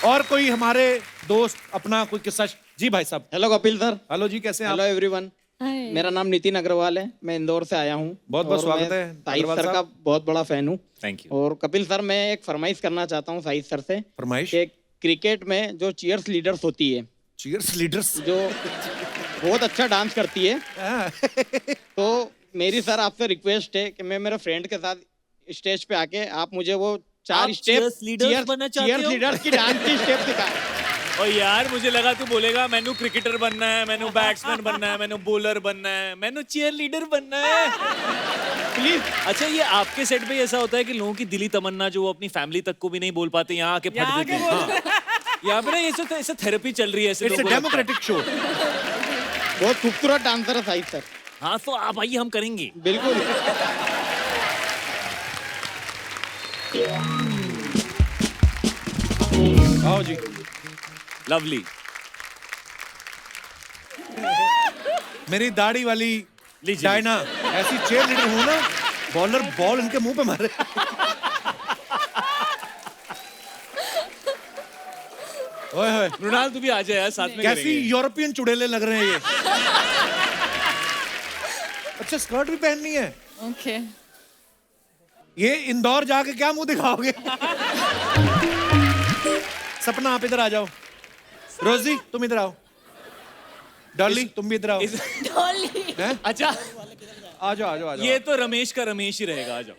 और कोई हमारे दोस्त अपना कोई किस्सा? जी भाई साहब। Hello Kapil sir. हेलो जी, कैसे हैं हेलो आप? एवरीवन। मेरा नाम नितिन अग्रवाल है, मैं इंदौर से आया हूँ। बहुत बहुत स्वागत है साहिद अग्रवाल सर का साहब। बहुत बड़ा फैन हूँ। Thank you. और कपिल सर, मैं एक फरमाइश करना चाहता हूँ साहिद सर से। फरमाइश? कि क्रिकेट में जो चीयर्स लीडर्स होती है, चीयर्स लीडर्स जो बहुत अच्छा डांस करती है, तो मेरी सर आपसे रिक्वेस्ट है कि मैं मेरे फ्रेंड के साथ स्टेज पे आके आप मुझे वो 4 स्टेप cheers leaders बनना चाहते हो? चीयर्स लीडर्स की डांस की स्टेप सिखा। और यार मुझे लगा तू बोलेगा मैंने क्रिकेटर बनना है, मैंने बैट्समैन बनना है, मैंने बॉलर बनना है, मैंने चीयर लीडर बनना है। प्लीज। अच्छा, ये आपके सेट पे ऐसा होता है कि लोगों की दिली तमन्ना जो वो अपनी फैमिली तक को भी नहीं बोल पाते, यहाँ आके फट देते हैं। हाँ। यहाँ पे ना ऐसे थेरेपी चल रही है ऐसे इट्स अ लोगों को लगता है। Democratic show. बहुत खूबसूरत डांसर है साहिद सर। हाँ, तो आप आइए, हम करेंगे। बिल्कुल। आओ जी। लवली। मेरी दाढ़ी वाली लीजिए। डायना ऐसी चेयर लीडर हो ना, बॉलर बॉल इनके मुंह पे मारे। ओए होए, मृणाल तू भी आ जाए यार, साथ में कैसी करेंगे। यूरोपियन चुड़ैले लग रहे हैं ये। अच्छा, स्कर्ट भी पहननी है? ओके। ये इंदौर जाके क्या मुंह दिखाओगे? सपना आप इधर आ जाओ। रोजी तुम इधर आओ। डॉली तुम भी इधर आओ। डॉली। हैं? अच्छा, आ जाओ आ जाओ आ जाओ। ये तो रमेश का रमेश ही रहेगा। आ जाओ।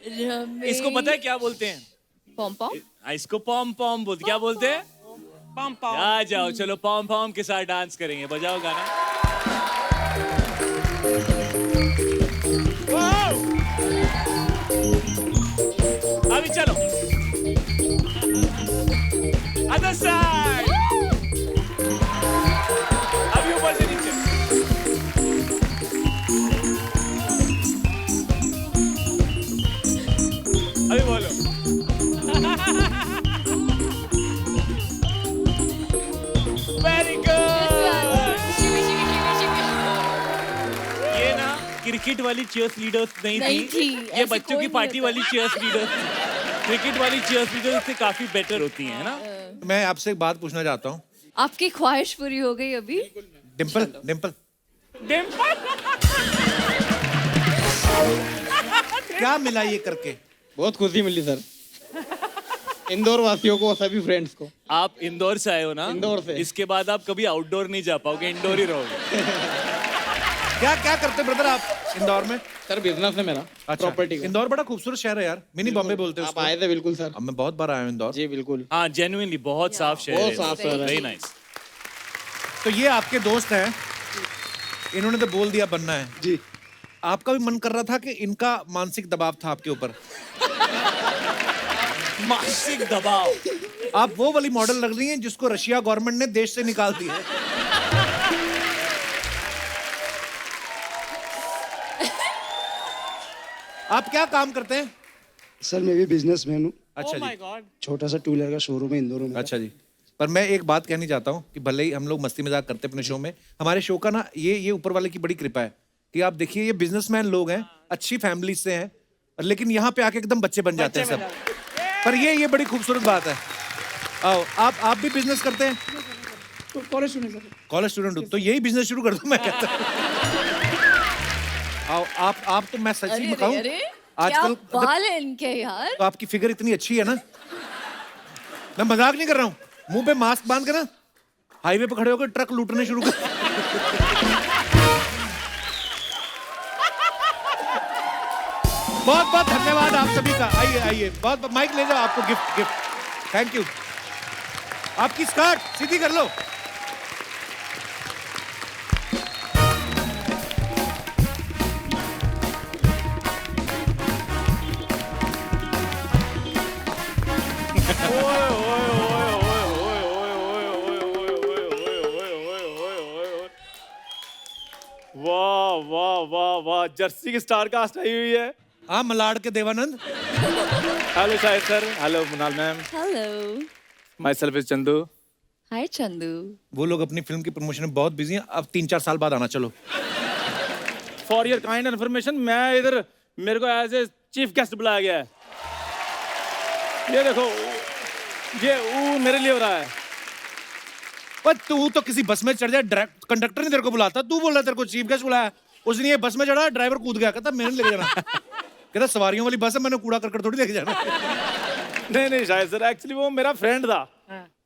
इसको पता है क्या बोलते हैं? पॉम पॉम। इसको पॉम पॉम बोलते, क्या बोलते हैं? पम पम। आ जाओ, चलो पॉम पॉम के साथ डांस करेंगे। बजाओ गाना। अभी चलो अदर साइड। अभी ऊपर से नीचे। अभी बोलो। Very good. ये ना क्रिकेट वाली चीयर्स लीडर्स नहीं थी, ये ऐसी बच्चों कोई की नहीं पार्टी होता। वाली चीयर्स लीडर्स थी। क्रिकेट वाली चीयर्स लीडर्स से काफी बेटर होती हैं, है ना? मैं आपसे एक बात पूछना चाहता हूँ। आपकी ख्वाहिश पूरी हो गई अभी? डिम्पल डिम्पल डिम्पल क्या मिला ये करके? बहुत खुशी मिली सर, इंदौर वासियों को, सभी फ्रेंड्स को। आप इंदौर से आए हो ना? इंदौर से। इसके बाद आप कभी आउटडोर नहीं जा पाओगे, इंडोर ही रहोगे। क्या क्या करते ब्रदर आप इंदौर में? सर बिजनेस है मेरा, प्रॉपर्टी का। इंदौर बड़ा खूबसूरत शहर है यार, मिनी बॉम्बे बोलते हैं आप उसको। आए थे बिल्कुल सर? अब मैं बहुत बार आया हूँ इंदौर। जी बिल्कुल। हाँ जेन्युइनली बहुत साफ शहर बहुत है, साफ शहर है। Very nice. तो ये आपके दोस्त हैं, इन्होंने तो बोल दिया बनना है जी। आपका भी मन कर रहा था कि इनका मानसिक दबाव था आपके ऊपर? मानसिक दबाव? आप वो वाली मॉडल लग रही हैं जिसको रशिया गवर्नमेंट ने देश से निकाल दिया है। आप क्या काम करते हैं? सर मैं भी बिजनेसमैन हूँ। अच्छा माय जी, गॉड। छोटा सा टू व्हीलर का शोरूम है इंदौर में। अच्छा जी। पर मैं एक बात कहनी चाहता हूँ कि भले ही हम लोग मस्ती मजाक करते हैं अपने शो में, हमारे शो का ना ये ऊपर वाले की बड़ी कृपा है कि आप देखिए ये बिजनेसमैन लोग हैं, अच्छी फैमिली से हैं, और लेकिन यहाँ पे आके एकदम बच्चे बन जाते हैं सब। पर ये बड़ी खूबसूरत बात है। आओ आप भी बिजनेस करते हैं? College student sir. College student हो तो यही बिजनेस शुरू कर दो, मैं कहता हूँ। आओ आप तो मैं सच ही बताऊं, आजकल क्या बाल है इनके यार। तो आपकी फिगर इतनी अच्छी है ना, मैं मजाक नहीं कर रहा हूँ, मुंह पे मास्क बांध के ना हाईवे पे खड़े होकर ट्रक लूटने शुरू कर। बहुत बहुत धन्यवाद आप सभी का। आइए आइए, बहुत माइक ले जाओ, आपको गिफ्ट। Thank you. आपकी स्कर्ट सीधी कर लो। वाह वाह वाह वाह, जर्सी की स्टार कास्ट आई हुई है। हाँ, मलाड के Devanand. Hello Shahid sir, hello Munal ma'am, hello, myself is Chandu. Hi Chandu. वो लोग अपनी फिल्म की प्रमोशन में बहुत बिजी हैं, अब 3-4 साल बाद आना। चलो। फॉर योर काइंड इन्फॉर्मेशन, मैं इधर, मेरे को एज ए चीफ गेस्ट बुलाया गया है। ये देखो, ये मेरे लिए हो रहा है। पर तू तो किसी बस में चढ़ जाए, कंडक्टर ने तेरे को बुलाता, तू बोल रहा तेरे को चीफ गेस्ट बुलाया। उस दिन ये बस में चढ़ा, ड्राइवर कूद गया, कहता मेरे नहीं लेके जाना। कहता सवारियों वाली बस है, मैंने कूड़ा करकट थोड़ी लेके जाना। नहीं शायद सर, एक्चुअली वो मेरा फ्रेंड था।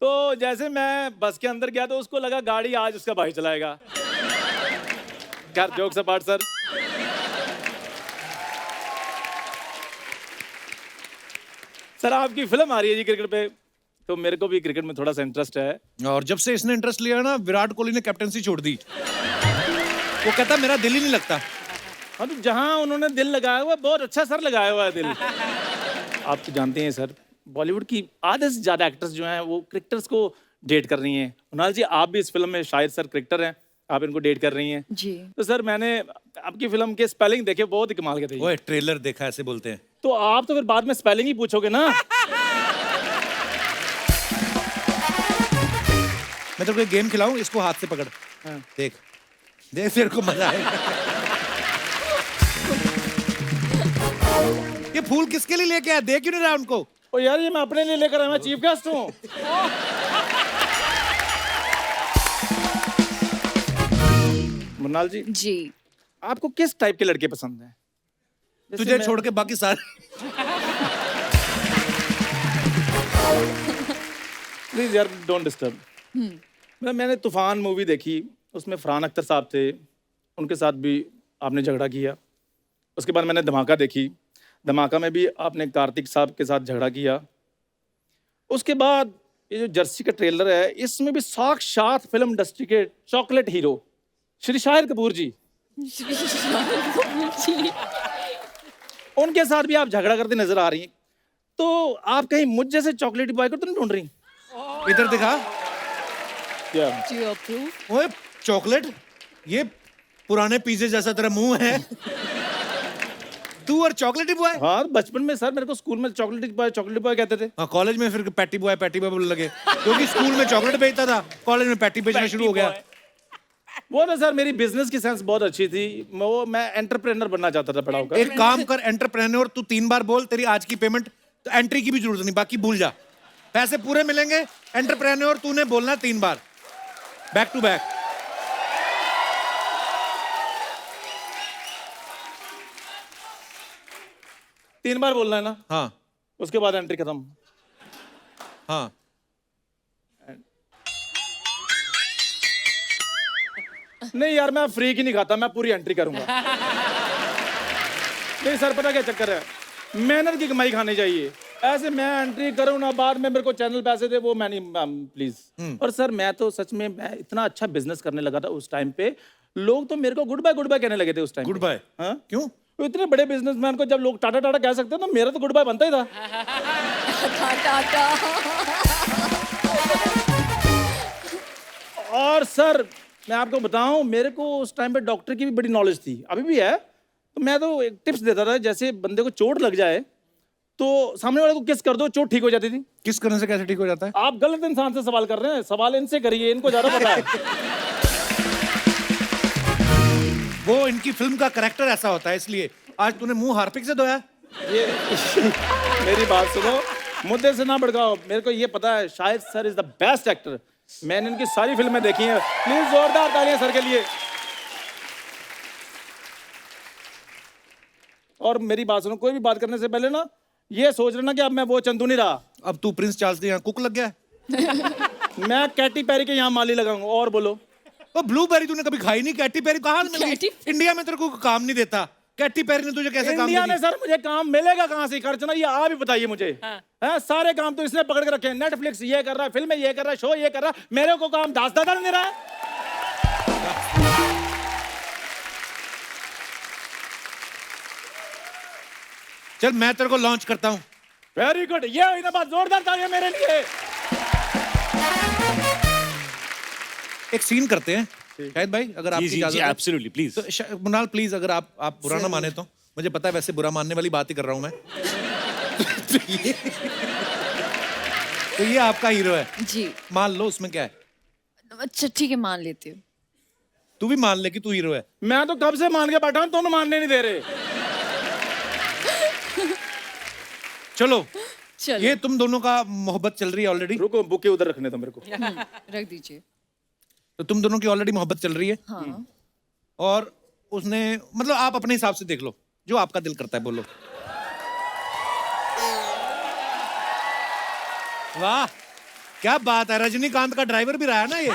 तो जैसे मैं बस के अंदर गया तो उसको लगा गाड़ी आज उसका भाई चलाएगा। खैर जोक्स अपार्ट सर, सर आपकी फिल्म आ रही है जी क्रिकेट पे, तो मेरे को भी क्रिकेट में थोड़ा सा इंटरेस्ट है। और जब से इसने इंटरेस्ट लिया ना, विराट कोहली ने कैप्टनसी छोड़ दी। वो कहता मेरा दिल ही नहीं लगता। हाँ, तो जहाँ उन्होंने दिल लगाया हुआ है, बहुत अच्छा सर लगाया हुआ है दिल। आप तो जानते हैं सर, बॉलीवुड की आधे से ज्यादा एक्टर्स जो हैं वो क्रिकेटर्स को डेट कर रही हैं। कुणाल जी, आप भी इस फिल्म में शायद सर क्रिकेटर हैं, आप इनको डेट कर रही हैं जी। तो सर मैंने आपकी फिल्म के स्पेलिंग देखे, बहुत ही कमाल के थे। ओए, ट्रेलर देखा ऐसे बोलते हैं। तो आप तो फिर बाद में स्पेलिंग ही पूछोगे ना। मैं तेरे को एक गेम खिलाऊं, इसको हाथ से पकड़। देख देख, तेरे को मजा आएगा। ये फूल किसके लिए लेके आया, देख क्यों नहीं रहा उनको? ओ यार, ये मैं अपने लिए लेकर आया, मैं चीफ गेस्ट हूँ। मुन्नाल जी, जी, आपको किस टाइप के लड़के पसंद हैं? तुझे छोड़ के बाकी सारे। प्लीज यार, डोंट डिस्टर्ब। मैंने तूफान मूवी देखी, उसमें फरहान अख्तर साहब थे, उनके साथ भी आपने झगड़ा किया। उसके बाद मैंने धमाका देखी, धमाका में भी आपने कार्तिक साहब के साथ झगड़ा किया। उसके बाद ये जो जर्सी का ट्रेलर है, इसमें भी साक्षात फिल्म इंडस्ट्री के चॉकलेट हीरो श्री शाहिद कपूर जी, उनके साथ भी आप झगड़ा करते नजर आ रही हैं। तो आप कहीं मुझ जैसे चॉकलेटी बॉय को तो नहीं ढूंढ रही? इधर दिखा। क्या? Do you approve? ओए, चॉकलेट, ये पुराने पिज्जे जैसा तेरा मुंह है। तू और चॉकलेटी बॉय? हाँ, बचपन में सर मेरे को स्कूल में चॉकलेटी बॉय कहते थे। हाँ, कॉलेज में फिर पैटी बॉय बोलने लगे, क्योंकि स्कूल में चॉकलेट बेचता था, कॉलेज में पैटी बेचना शुरू हो गया। वो ना सर, मेरी बिजनेस की सेंस बहुत अच्छी थी, मैं एंटरप्रेन्योर बनना चाहता था बड़ा होकर। एक काम कर, एंटरप्रेन्योर तू 3 बार बोल, तेरी आज की पेमेंट, तो एंट्री की भी जरूरत नहीं, बाकी भूल जा, पैसे पूरे मिलेंगे। एंटरप्रेन्योर तूने बोलना 3 बार, बैक टू बैक। 3 बार बोलना है ना, हाँ उसके बाद एंट्री खत्म। हाँ। नहीं यार, मैं फ्री की नहीं खाता, मैं पूरी एंट्री करूंगा। नहीं सर, पता क्या चक्कर है, मेहनत की कमाई खानी चाहिए। ऐसे मैं एंट्री करूं ना, बाद में मेरे को चैनल पैसे दे, वो मैं नहीं, प्लीज। और सर मैं तो सच में, मैं इतना अच्छा बिजनेस करने लगा था उस टाइम पे, लोग तो मेरे को गुड बाय कहने लगे थे उस टाइम। Good bye? हाँ क्यों? तो इतने बड़े बिजनेसमैन को जब लोग टाटा टाटा कह सकते हैं, तो मेरा तो गुड बाय बनता ही था। और सर मैं आपको बताऊं, मेरे को उस टाइम पे डॉक्टर की भी बड़ी नॉलेज थी, अभी भी है। तो मैं तो एक टिप्स देता था, जैसे बंदे को चोट लग जाए तो सामने वाले को किस कर दो, चोट ठीक हो जाती थी। किस करने से कैसे ठीक हो जाता है? आप गलत इंसान से सवाल कर रहे हैं, सवाल इनसे करिए, इनको ज्यादा पता है। वो इनकी फिल्म का कैरेक्टर ऐसा होता है, इसलिए। आज तूने मुंह हार्पिक से धोया? ये मेरी बात सुनो, मुद्दे से ना भड़काओ। मेरे को ये पता है, Shahid sir is the best actor. मैंने इनकी सारी फिल्में देखी हैं। प्लीज जोरदार तालियां सर के लिए। और मेरी बात सुनो, कोई भी बात करने से पहले ना ये सोच लेना कि अब मैं वो चंदू नहीं रहा। अब तू प्रिंस चार्ल्स के यहाँ कुक लग गया है? मैं कैटी पेरी के यहाँ माली लगाऊंगा। और बोलो। वो ब्लूबेरी तूने कभी खाई नहीं? कैटी पेरी कहाँ मिल गई? इंडिया में तेरे को काम नहीं देता, कैटी पेरी ने तुझे कैसे काम इंडिया दिया? में सर मुझे काम मिलेगा कहाँ से? खर्चना ये आप ही बताइए मुझे। हाँ, सारे काम तो इसने पकड़ के रखे हैं। नेटफ्लिक्स ये कर रहा है, फिल्में ये कर रहा है, शो ये कर रहा है, मेरे को काम दास दादा नहीं दे रहा है। चल मैं तेरे को लॉन्च करता हूँ। वेरी गुड, ये हुई ना बात। जोरदार तालियां मेरे लिए। एक सीन करते हैं शाहिद भाई, अगर आपकी इजाजत है। Absolutely please. तो मुनाल प्लीज, अगर आप बुरा ना माने तो। मुझे पता है वैसे बुरा मानने वाली बात ही कर रहा हूँ मैं। तो ये आपका हीरो है जी। मान लो, उसमें क्या है? अच्छा ठीक है, मान लेती हूँ। तू भी मान ले कि तू हीरो है। मैं तो कब से मान के बैठा हूँ, तुम मानने नहीं दे रहे। चलो चलो। ये तुम दोनों का मोहब्बत चल रही है ऑलरेडी। रुको, बुके उधर रखने दो मेरे को। रख दीजिए। तो तुम दोनों की ऑलरेडी मोहब्बत चल रही है। हाँ। और उसने, मतलब आप अपने हिसाब से देख लो, जो आपका दिल करता है बोलो। वाह क्या बात है, रजनीकांत का ड्राइवर भी रहा है ना ये।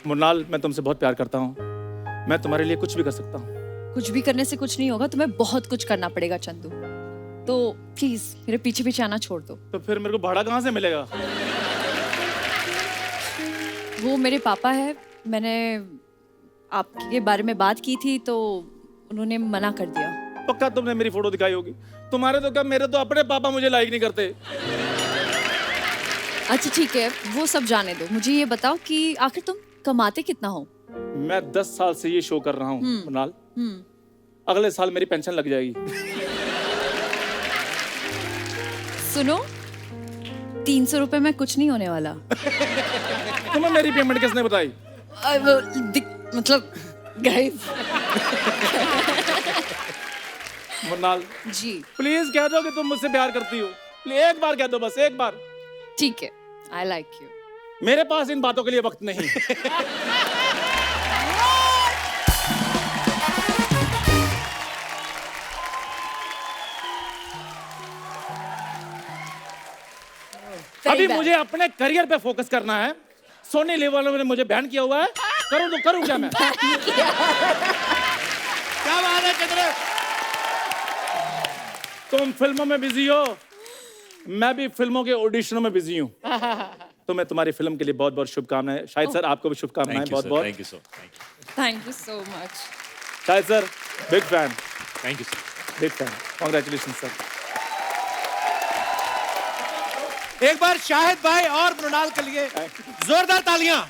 मुन्नाल, मैं तुमसे बहुत प्यार करता हूँ, मैं तुम्हारे लिए कुछ भी कर सकता हूँ। कुछ भी करने से कुछ नहीं होगा, तुम्हें बहुत कुछ करना पड़ेगा चंदू। तो प्लीज मेरे पीछे पीछे आना छोड़ दो। तो फिर मेरे को भाड़ा कहाँ से मिलेगा? वो मेरे पापा है, मैंने आपके बारे में बात की थी तो उन्होंने मना कर दिया। पक्का तुमने मेरी फोटो दिखाई होगी। तुम्हारे तो क्या, मेरे तो अपने पापा मुझे लाइक नहीं करते। अच्छा ठीक है, वो सब जाने दो। मुझे ये बताओ कि आखिर तुम कमाते कितना हो? मैं 10 साल से ये शो कर रहा हूँ मुन्नाल। अगले साल मेरी पेंशन लग जाएगी। सुनो, 300 रुपए में कुछ नहीं होने वाला। तुम्हें मेरी पेमेंट किसने बताई? मतलब गाइस। मुन्नाल जी प्लीज कह दो कि तुम मुझसे प्यार करती हो। एक बार कह दो, बस एक बार। ठीक है, आई लाइक यू। मेरे पास इन बातों के लिए वक्त नहीं। अभी मुझे अपने करियर पे फोकस करना है। सोनी लिव वालों ने मुझे बैन किया हुआ है। करूं तो करूं क्या मैं? क्या बात है चंद्र। तुम फिल्मों में बिजी हो, मैं भी फिल्मों के ऑडिशनों में बिजी हूँ। तो मैं तुम्हारी फिल्म के लिए बहुत बहुत शुभकामनाएं। शाहिद सर आपको भी शुभकामनाएं बहुत बहुत। Thank you so much. Shahid sir big fan. Thank you sir. Big fan. Congratulation sir. एक बार शाहिद भाई और मृणाल के लिए जोरदार तालियां।